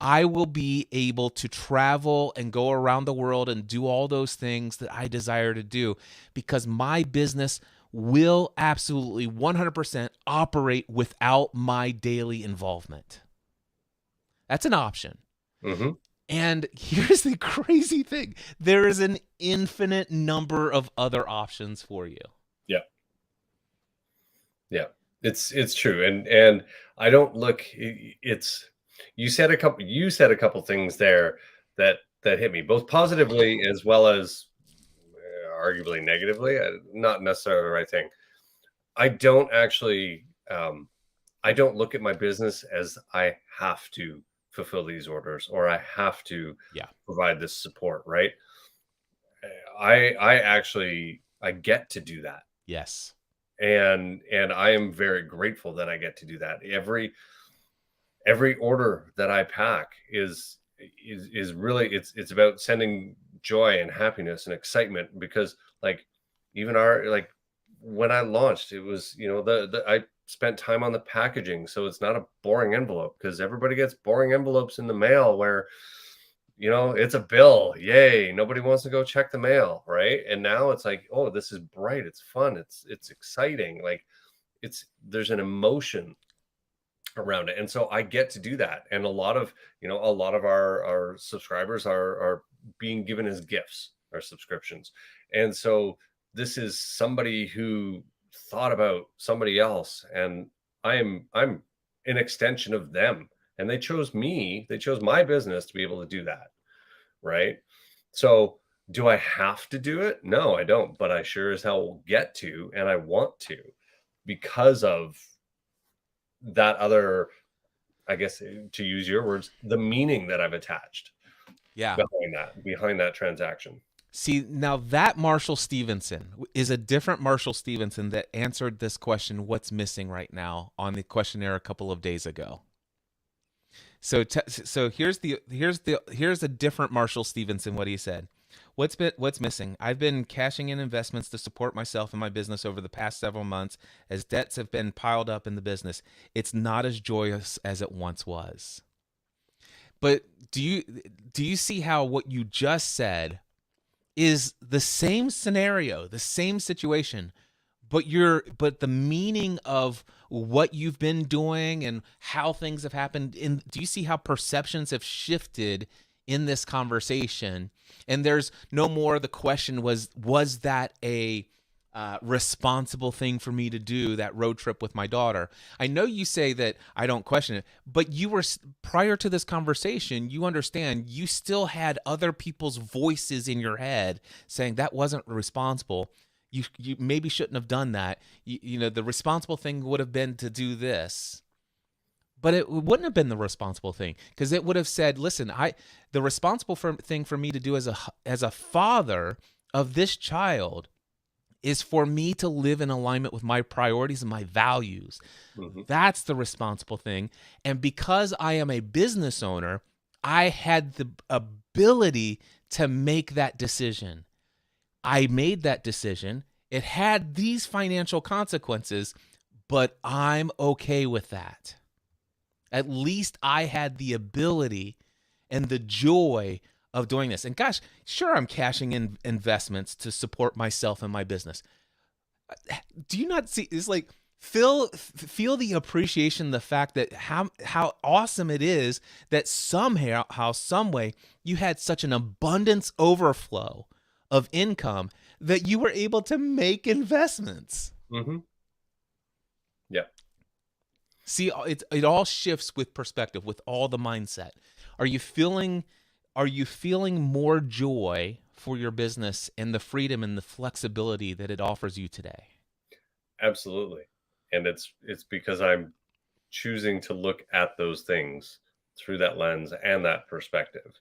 [SPEAKER 1] I will be able to travel and go around the world and do all those things that I desire to do, because my business will absolutely 100% operate without my daily involvement. That's an option. And here's the crazy thing. There is an infinite number of other options for you.
[SPEAKER 2] Yeah. Yeah. It's true. And I don't look it's you said a couple things there that hit me both positively as well as arguably negatively. Not necessarily the right thing. I don't actually I don't look at my business as I have to fulfill these orders or I have to
[SPEAKER 1] Yeah.
[SPEAKER 2] provide this support, right? I actually I get to do that.
[SPEAKER 1] Yes.
[SPEAKER 2] And I am very grateful that I get to do that. Every order that I pack is really it's about sending joy and happiness and excitement because like even our like when I launched, it was, the I spent time on the packaging, so it's not a boring envelope because everybody gets boring envelopes in the mail where, it's a bill. Yay. Nobody wants to go check the mail, right? And now it's like, oh, this is bright, it's fun, it's exciting. Like there's an emotion around it. And so I get to do that. And a lot of our subscribers are being given as gifts, our subscriptions. And so this is somebody who thought about somebody else. And I'm an extension of them. And they chose my business to be able to do that. Right. So do I have to do it? No, I don't, but I sure as hell will get to, and I want to because of that other, I guess, to use your words, the meaning that I've attached
[SPEAKER 1] Yeah.
[SPEAKER 2] behind that transaction.
[SPEAKER 1] See, now that Marshall Stevenson is a different Marshall Stevenson that answered this question, what's missing right now, on the questionnaire a couple of days ago. So here's a different Marshall Stevenson, what he said. What's missing? I've been cashing in investments to support myself and my business over the past several months as debts have been piled up in the business. It's not as joyous as it once was. But do you see how what you just said is the same scenario, the same situation, but the meaning of what you've been doing and how things have happened do you see how perceptions have shifted in this conversation? And there's no more the question was that a responsible thing for me to do, that road trip with my daughter? I know you say that I don't question it, but you were, prior to this conversation, you understand you still had other people's voices in your head saying that wasn't responsible. You maybe shouldn't have done that. The responsible thing would have been to do this. But it wouldn't have been the responsible thing, because it would have said, listen, the responsible thing for me to do as a father of this child is for me to live in alignment with my priorities and my values.
[SPEAKER 2] Mm-hmm.
[SPEAKER 1] That's the responsible thing. And because I am a business owner, I had the ability to make that decision. I made that decision. It had these financial consequences, but I'm okay with that. At least I had the ability and the joy of doing this. And gosh, sure, I'm cashing in investments to support myself and my business. Do you not see? It's like feel the appreciation, the fact that how awesome it is that somehow, some way, you had such an abundance overflow of income that you were able to make investments.
[SPEAKER 2] Mm-hmm. Yeah.
[SPEAKER 1] See, it all shifts with perspective, with all the mindset. Are you feeling more joy for your business and the freedom and the flexibility that it offers you today?
[SPEAKER 2] Absolutely. And it's because I'm choosing to look at those things through that lens and that perspective.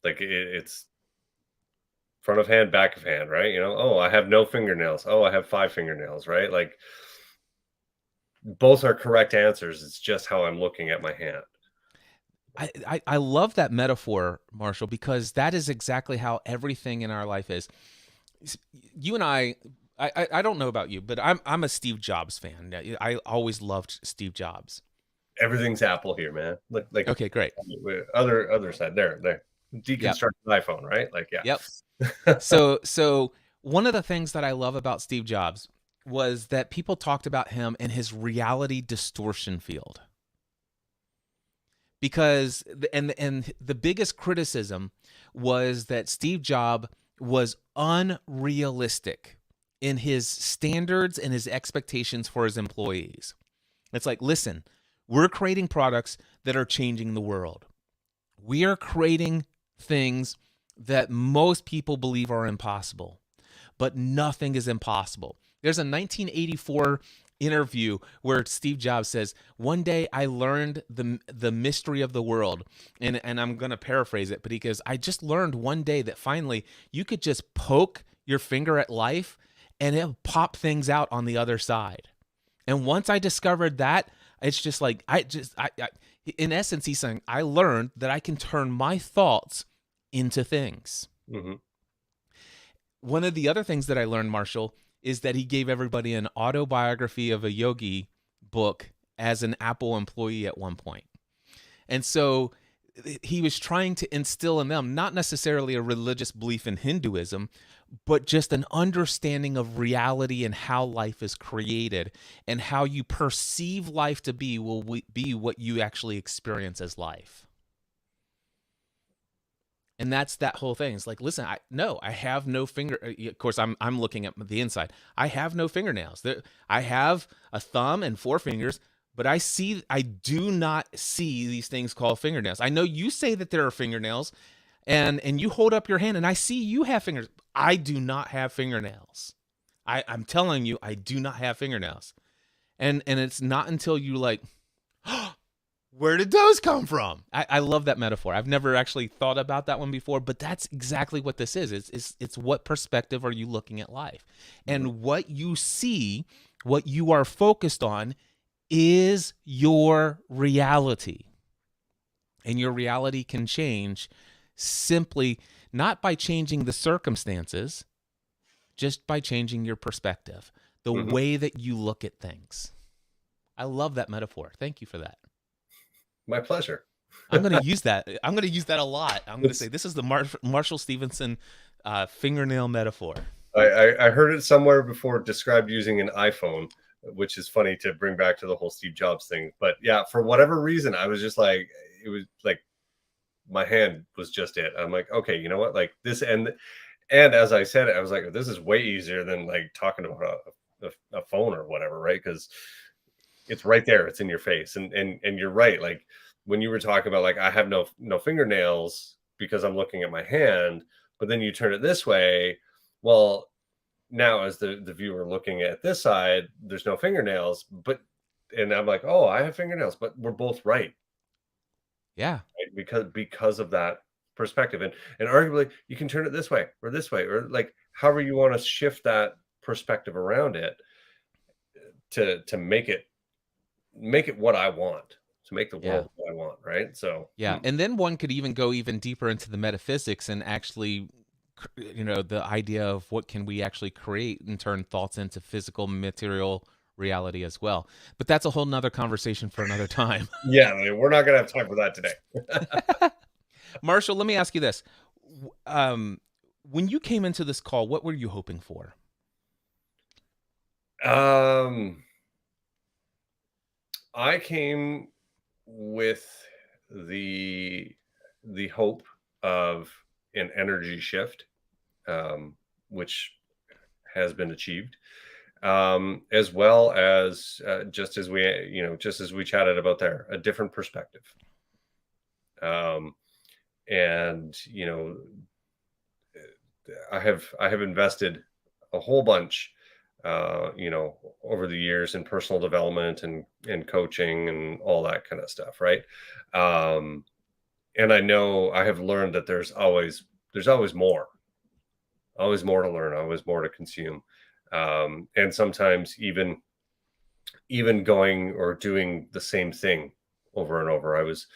[SPEAKER 2] Like it's front of hand, back of hand, right? Oh, I have no fingernails. Oh, I have 5 fingernails, right? Like both are correct answers. It's just how I'm looking at my hand.
[SPEAKER 1] I love that metaphor, Marshall, because that is exactly how everything in our life is. You and I don't know about you, but I'm a Steve Jobs fan. I always loved Steve Jobs.
[SPEAKER 2] Everything's Apple here, man. Like
[SPEAKER 1] okay, great.
[SPEAKER 2] Other side there. Deconstruct
[SPEAKER 1] Yep.
[SPEAKER 2] iPhone, right? Like, yeah.
[SPEAKER 1] Yep. So one of the things that I love about Steve Jobs was that people talked about him in his reality distortion field. because and the biggest criticism was that Steve Jobs was unrealistic in his standards and his expectations for his employees. It's like, listen, we're creating products that are changing the world. We are creating things that most people believe are impossible, but nothing is impossible. There's a 1984 interview where Steve Jobs says, "One day I learned the mystery of the world," and I'm gonna paraphrase it, but he goes, "I just learned one day that finally you could just poke your finger at life, and it'll pop things out on the other side." And once I discovered that, it's just like in essence, he's saying, I learned that I can turn my thoughts into things.
[SPEAKER 2] Hmm.
[SPEAKER 1] One of the other things that I learned, Marshall, is that he gave everybody an autobiography of a yogi book as an Apple employee at one point. And so he was trying to instill in them not necessarily a religious belief in Hinduism, but just an understanding of reality and how life is created, and how you perceive life to be will be what you actually experience as life. And that's that whole thing. It's like, listen, I have no finger. Of course, I'm looking at the inside. I have no fingernails. I have a thumb and four fingers, but I do not see these things called fingernails. I know you say that there are fingernails, and you hold up your hand, and I see you have fingers. I do not have fingernails. I'm telling you, I do not have fingernails. And it's not until you like, where did those come from? I love that metaphor. I've never actually thought about that one before, but that's exactly what this is. It's what perspective are you looking at life? And what you see, what you are focused on, is your reality. And your reality can change simply not by changing the circumstances, just by changing your perspective, the
[SPEAKER 2] Hmm.
[SPEAKER 1] way that you look at things. I love that metaphor. Thank you for that.
[SPEAKER 2] My pleasure.
[SPEAKER 1] I'm going to use that. I'm going to use that a lot. I'm going to say
[SPEAKER 2] It's,
[SPEAKER 1] this is the Marshall Stevenson fingernail metaphor.
[SPEAKER 2] I heard it somewhere before described using an iPhone, which is funny to bring back to the whole Steve Jobs thing. But yeah, for whatever reason, I was just like, it was like my hand was just it. I'm like, okay, you know what? Like this, and as I said it, I was like, this is way easier than like talking about a phone or whatever, right? Because it's right there, it's in your face, and you're right. Like when you were talking about like I have no fingernails because I'm looking at my hand, but then you turn it this way. Well, now as the viewer looking at this side, there's no fingernails, but and I'm like, oh, I have fingernails, but we're both right,
[SPEAKER 1] Yeah.
[SPEAKER 2] right? Because of that perspective. And arguably you can turn it this way, or like however you want to shift that perspective around it to make it what I want, to make the
[SPEAKER 1] Yeah.
[SPEAKER 2] world what I want, right? So
[SPEAKER 1] Yeah. And then one could even go even deeper into the metaphysics and actually, the idea of what can we actually create and turn thoughts into physical material reality as well. But that's a whole nother conversation for another time.
[SPEAKER 2] yeah, I mean, we're not gonna have time for that today.
[SPEAKER 1] Marshall, let me ask you this. When you came into this call, what were you hoping for?
[SPEAKER 2] um I came with the the hope of an energy shift, which has been achieved, as well as just as we chatted about there, a different perspective. Um, and I have invested a whole bunch, over the years in personal development and coaching and all that kind of stuff, right? Um, and I know I have learned that there's always more to learn, always more to consume, and sometimes even going or doing the same thing over and over. I was,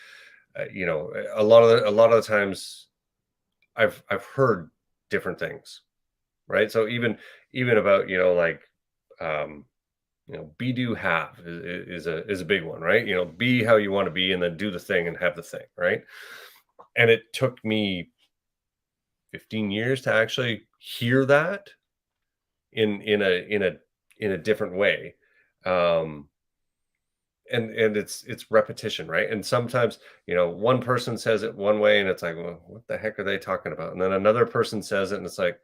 [SPEAKER 2] a lot of the times I've heard different things, right? So even about like um, be do have is a big one, right? Be how you want to be, and then do the thing and have the thing, right? And it took me 15 years to actually hear that in a different way. Um, and it's repetition, right? And sometimes, one person says it one way and it's like, well, what the heck are they talking about? And then another person says it and it's like,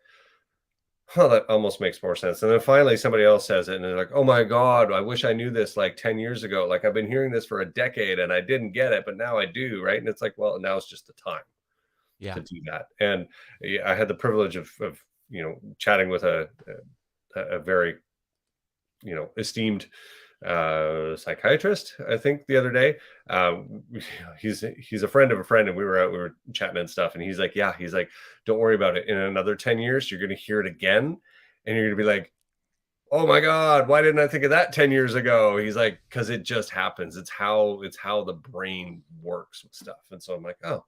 [SPEAKER 2] huh, that almost makes more sense. And then finally somebody else says it and they're like, oh my God, I wish I knew this like 10 years ago. Like I've been hearing this for a decade and I didn't get it, but now I do, right? And it's like, well, now it's just the time
[SPEAKER 1] Yeah.
[SPEAKER 2] to do that. And yeah, I had the privilege of chatting with a very esteemed psychiatrist, I think, the other day. He's a friend of a friend, and we were chatting and stuff. And he's like, yeah, he's like, don't worry about it. In another 10 years, you're going to hear it again, and you're going to be like, oh my God, why didn't I think of that 10 years ago? He's like, because it just happens. It's how the brain works with stuff. And so I'm like, oh, I'm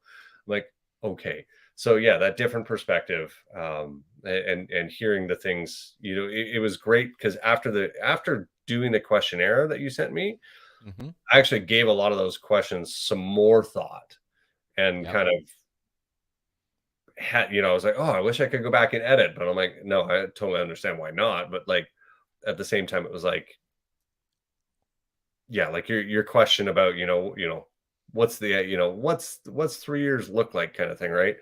[SPEAKER 2] like, okay. So yeah, that different perspective, and hearing the things, it was great because after doing the questionnaire that you sent me,
[SPEAKER 1] Hmm.
[SPEAKER 2] I actually gave a lot of those questions some more thought and
[SPEAKER 1] Yep.
[SPEAKER 2] kind of I was like, oh, I wish I could go back and edit, but I'm like, no, I totally understand why not. But like at the same time, it was like, yeah, like your question about, what's the, what's 3 years look like kind of thing, right?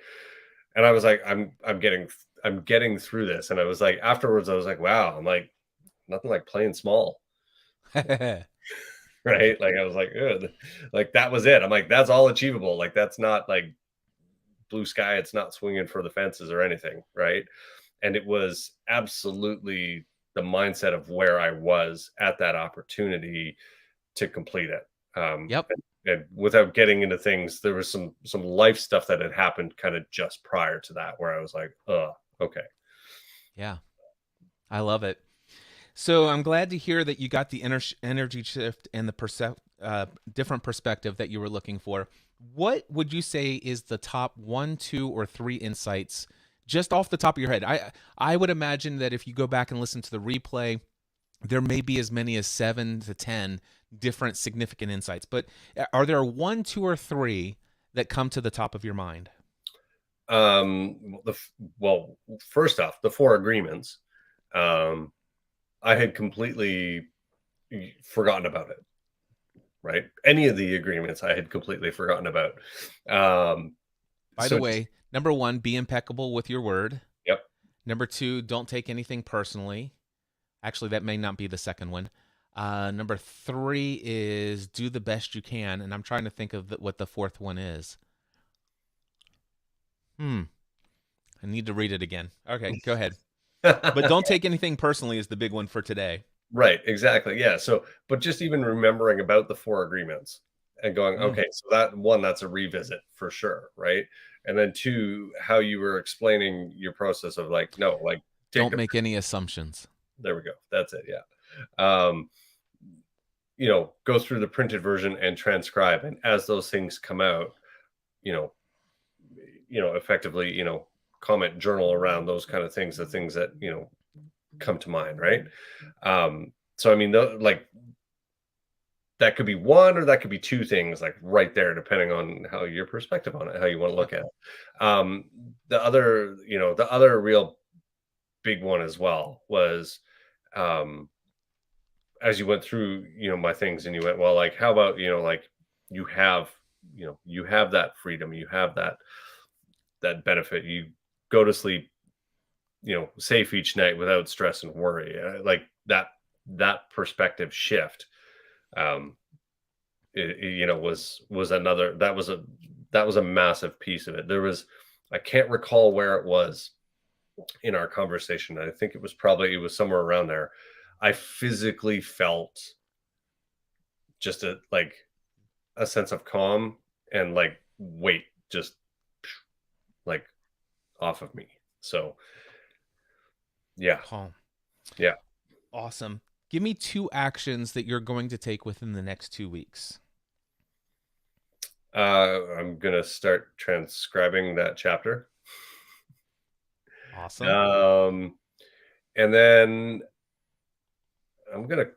[SPEAKER 2] And I was like, I'm getting through this. And I was like, afterwards, I was like, wow, I'm like, nothing like playing small. Right. Like I was like, ugh. Like that was it. I'm like, that's all achievable. Like that's not like blue sky. It's not swinging for the fences or anything. Right. And it was absolutely the mindset of where I was at that opportunity to complete it.
[SPEAKER 1] Yep.
[SPEAKER 2] And without getting into things, there was some life stuff that had happened kind of just prior to that where I was like, okay.
[SPEAKER 1] Yeah. I love it. So I'm glad to hear that you got the energy shift and the different perspective that you were looking for. What would you say is the top one, two, or three insights just off the top of your head? I would imagine that if you go back and listen to the replay, there may be as many as 7 to 10 different significant insights. But are there one, two, or three that come to the top of your mind?
[SPEAKER 2] Well, first off, the four agreements. Um, I had completely forgotten about it. Right, any of the agreements I had completely forgotten about. Um,
[SPEAKER 1] By the
[SPEAKER 2] so just
[SPEAKER 1] way, number one, be impeccable with your word.
[SPEAKER 2] yep.
[SPEAKER 1] Number two, don't take anything personally. Actually, that may not be the second one. Number three is do the best you can, and I'm trying to think of what the fourth one is. Hmm. I need to read it again. Okay, go ahead. But don't take anything personally is the big one for today.
[SPEAKER 2] Right, exactly. Yeah. So, but just even remembering about the four agreements and going,
[SPEAKER 1] Mm.
[SPEAKER 2] okay, so that one, that's a revisit for sure. Right. And then two, how you were explaining your process of like, no, like take
[SPEAKER 1] Don't
[SPEAKER 2] the,
[SPEAKER 1] make any assumptions.
[SPEAKER 2] there we go. That's it. Yeah. Um, go through the printed version and transcribe. And as those things come out, you know, effectively, comment journal around those kind of things, the things that, come to mind. Right. So, I mean, like that could be one or that could be two things like right there, depending on how your perspective on it, how you want to
[SPEAKER 1] Yep.
[SPEAKER 2] look at it. The other real big one as well was, um, as you went through, my things and you went, well, like, how about, like you have, you have that freedom, you have that benefit, you go to sleep, safe each night without stress and worry. Like that perspective shift, um, was another that was a massive piece of it. I can't recall where it was in our conversation. I think it was somewhere around there. I physically felt just a sense of calm and like weight just like off of me. So yeah,
[SPEAKER 1] Calm.
[SPEAKER 2] yeah.
[SPEAKER 1] Awesome. Give me two actions that you're going to take within the next 2 weeks.
[SPEAKER 2] I'm gonna start transcribing that chapter.
[SPEAKER 1] Awesome.
[SPEAKER 2] Um, and then I'm gonna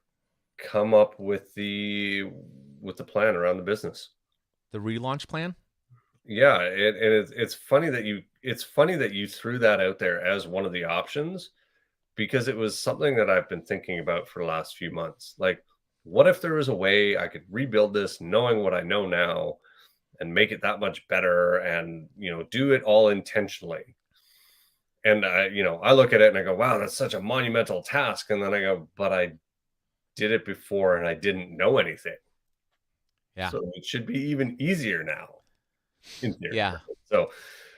[SPEAKER 2] come up with the plan around the business.
[SPEAKER 1] The relaunch plan?
[SPEAKER 2] Yeah, and it's funny that you threw that out there as one of the options because it was something that I've been thinking about for the last few months. Like, what if there was a way I could rebuild this knowing what I know now and make it that much better and, do it all intentionally? And I look at it and I go, wow, that's such a monumental task. And then I go, but I did it before and I didn't know anything.
[SPEAKER 1] Yeah.
[SPEAKER 2] So it should be even easier now in theory.
[SPEAKER 1] Yeah.
[SPEAKER 2] Right? So,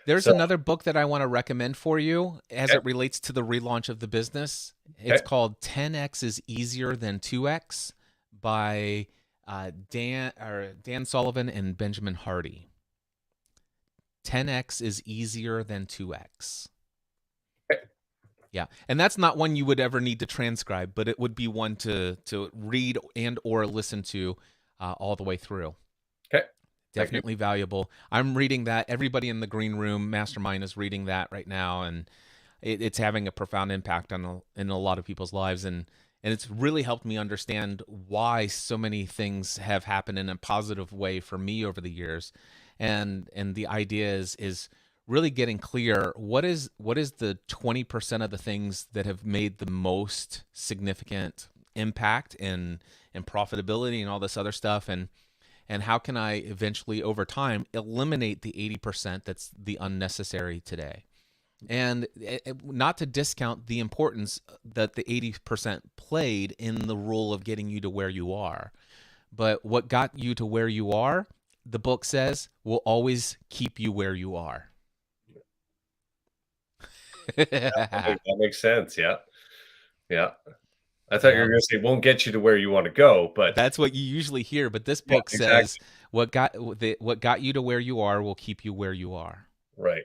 [SPEAKER 1] There's
[SPEAKER 2] so
[SPEAKER 1] another book that I want to recommend for you as
[SPEAKER 2] okay,
[SPEAKER 1] it relates to the relaunch of the business. It's
[SPEAKER 2] okay,
[SPEAKER 1] called 10x is Easier Than 2x by Dan Sullivan and Benjamin Hardy. 10x is easier than 2x.
[SPEAKER 2] okay,
[SPEAKER 1] Yeah, and that's not one you would ever need to transcribe, but it would be one to read and or listen to all the way through.
[SPEAKER 2] okay. Thank you.
[SPEAKER 1] Definitely valuable. I'm reading that. Everybody in the Green Room Mastermind is reading that right now, and it's having a profound impact in a lot of people's lives, and it's really helped me understand why so many things have happened in a positive way for me over the years, and the idea is really getting clear what is the 20% of the things that have made the most significant impact and profitability and all this other stuff, and how can I eventually over time eliminate the 80% that's the unnecessary today. And not to discount the importance that the 80% played in the role of getting you to where you are, but what got you to where you are, the book says, will always keep you where you are.
[SPEAKER 2] That makes sense. Yeah. Yeah. I thought you were
[SPEAKER 1] Yeah,
[SPEAKER 2] going to say won't get you to where you want to go, but
[SPEAKER 1] that's what you usually hear, but this
[SPEAKER 2] yeah,
[SPEAKER 1] book says
[SPEAKER 2] exactly.
[SPEAKER 1] what got you to where you are will keep you where you are.
[SPEAKER 2] Right.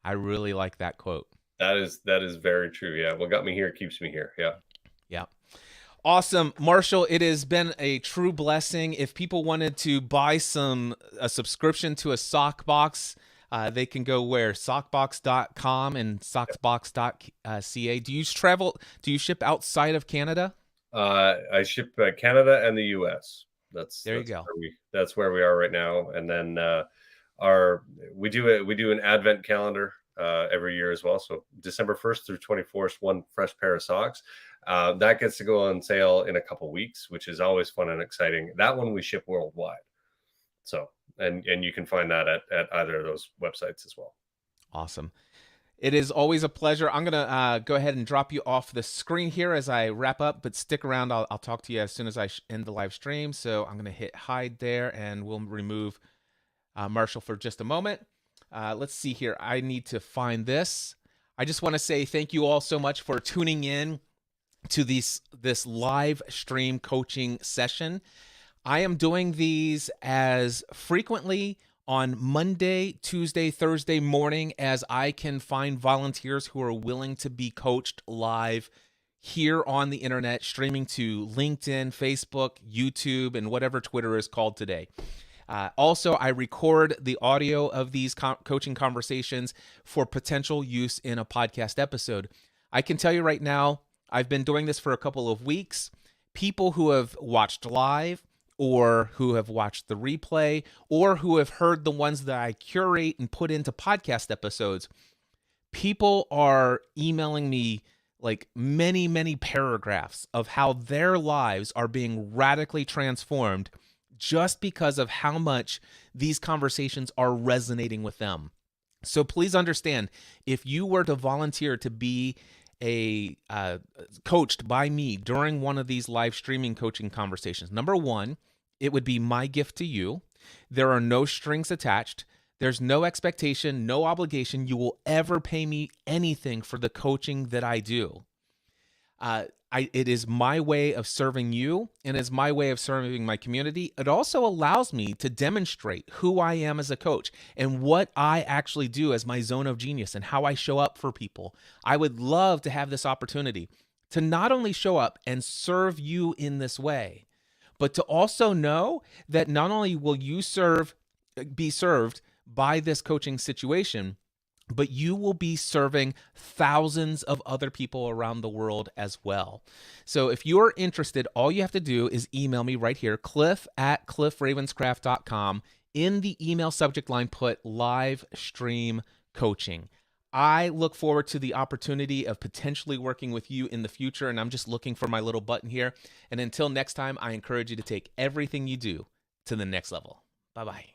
[SPEAKER 1] I really like that quote.
[SPEAKER 2] That is very true. Yeah. What got me here keeps me here. Yeah.
[SPEAKER 1] Yeah. Awesome. Marshall, it has been a true blessing. If people wanted to buy a subscription to a SockBox, they can go where? Sockbox.com and sockbox.ca. Do you ship outside of Canada?
[SPEAKER 2] I ship Canada and the U.S. That's
[SPEAKER 1] There you go.
[SPEAKER 2] that's where we are right now. And then our we do an Advent calendar every year as well. So December 1st through 24th, one fresh pair of socks. That gets to go on sale in a couple weeks, which is always fun and exciting. That one we ship worldwide. So and you can find that at either of those websites as well.
[SPEAKER 1] Awesome. It is always a pleasure. I'm going to go ahead and drop you off the screen here as I wrap up, but stick around. I'll talk to you as soon as I end the live stream. So I'm going to hit hide there, and we'll remove Marshall for just a moment. Let's see here. I need to find this. I just want to say thank you all so much for tuning in to this live stream coaching session. I am doing these as frequently on Monday, Tuesday, Thursday morning as I can find volunteers who are willing to be coached live here on the internet, streaming to LinkedIn, Facebook, YouTube, and whatever Twitter is called today. Also, I record the audio of these coaching conversations for potential use in a podcast episode. I can tell you right now, I've been doing this for a couple of weeks. People who have watched live, or who have watched the replay, or who have heard the ones that I curate and put into podcast episodes, people are emailing me like many, many paragraphs of how their lives are being radically transformed just because of how much these conversations are resonating with them. So please understand, if you were to volunteer to be coached by me during one of these live streaming coaching conversations, number one, it would be my gift to you. There are no strings attached. There's no expectation, no obligation. You will ever pay me anything for the coaching that I do. It is my way of serving you, and it's my way of serving my community. It also allows me to demonstrate who I am as a coach and what I actually do as my zone of genius and how I show up for people. I would love to have this opportunity to not only show up and serve you in this way, but to also know that not only will you be served by this coaching situation, but you will be serving thousands of other people around the world as well. So if you're interested, all you have to do is email me right here, cliff@cliffravenscraft.com. In the email subject line, put live stream coaching. I look forward to the opportunity of potentially working with you in the future, and I'm just looking for my little button here. And until next time, I encourage you to take everything you do to the next level. Bye-bye.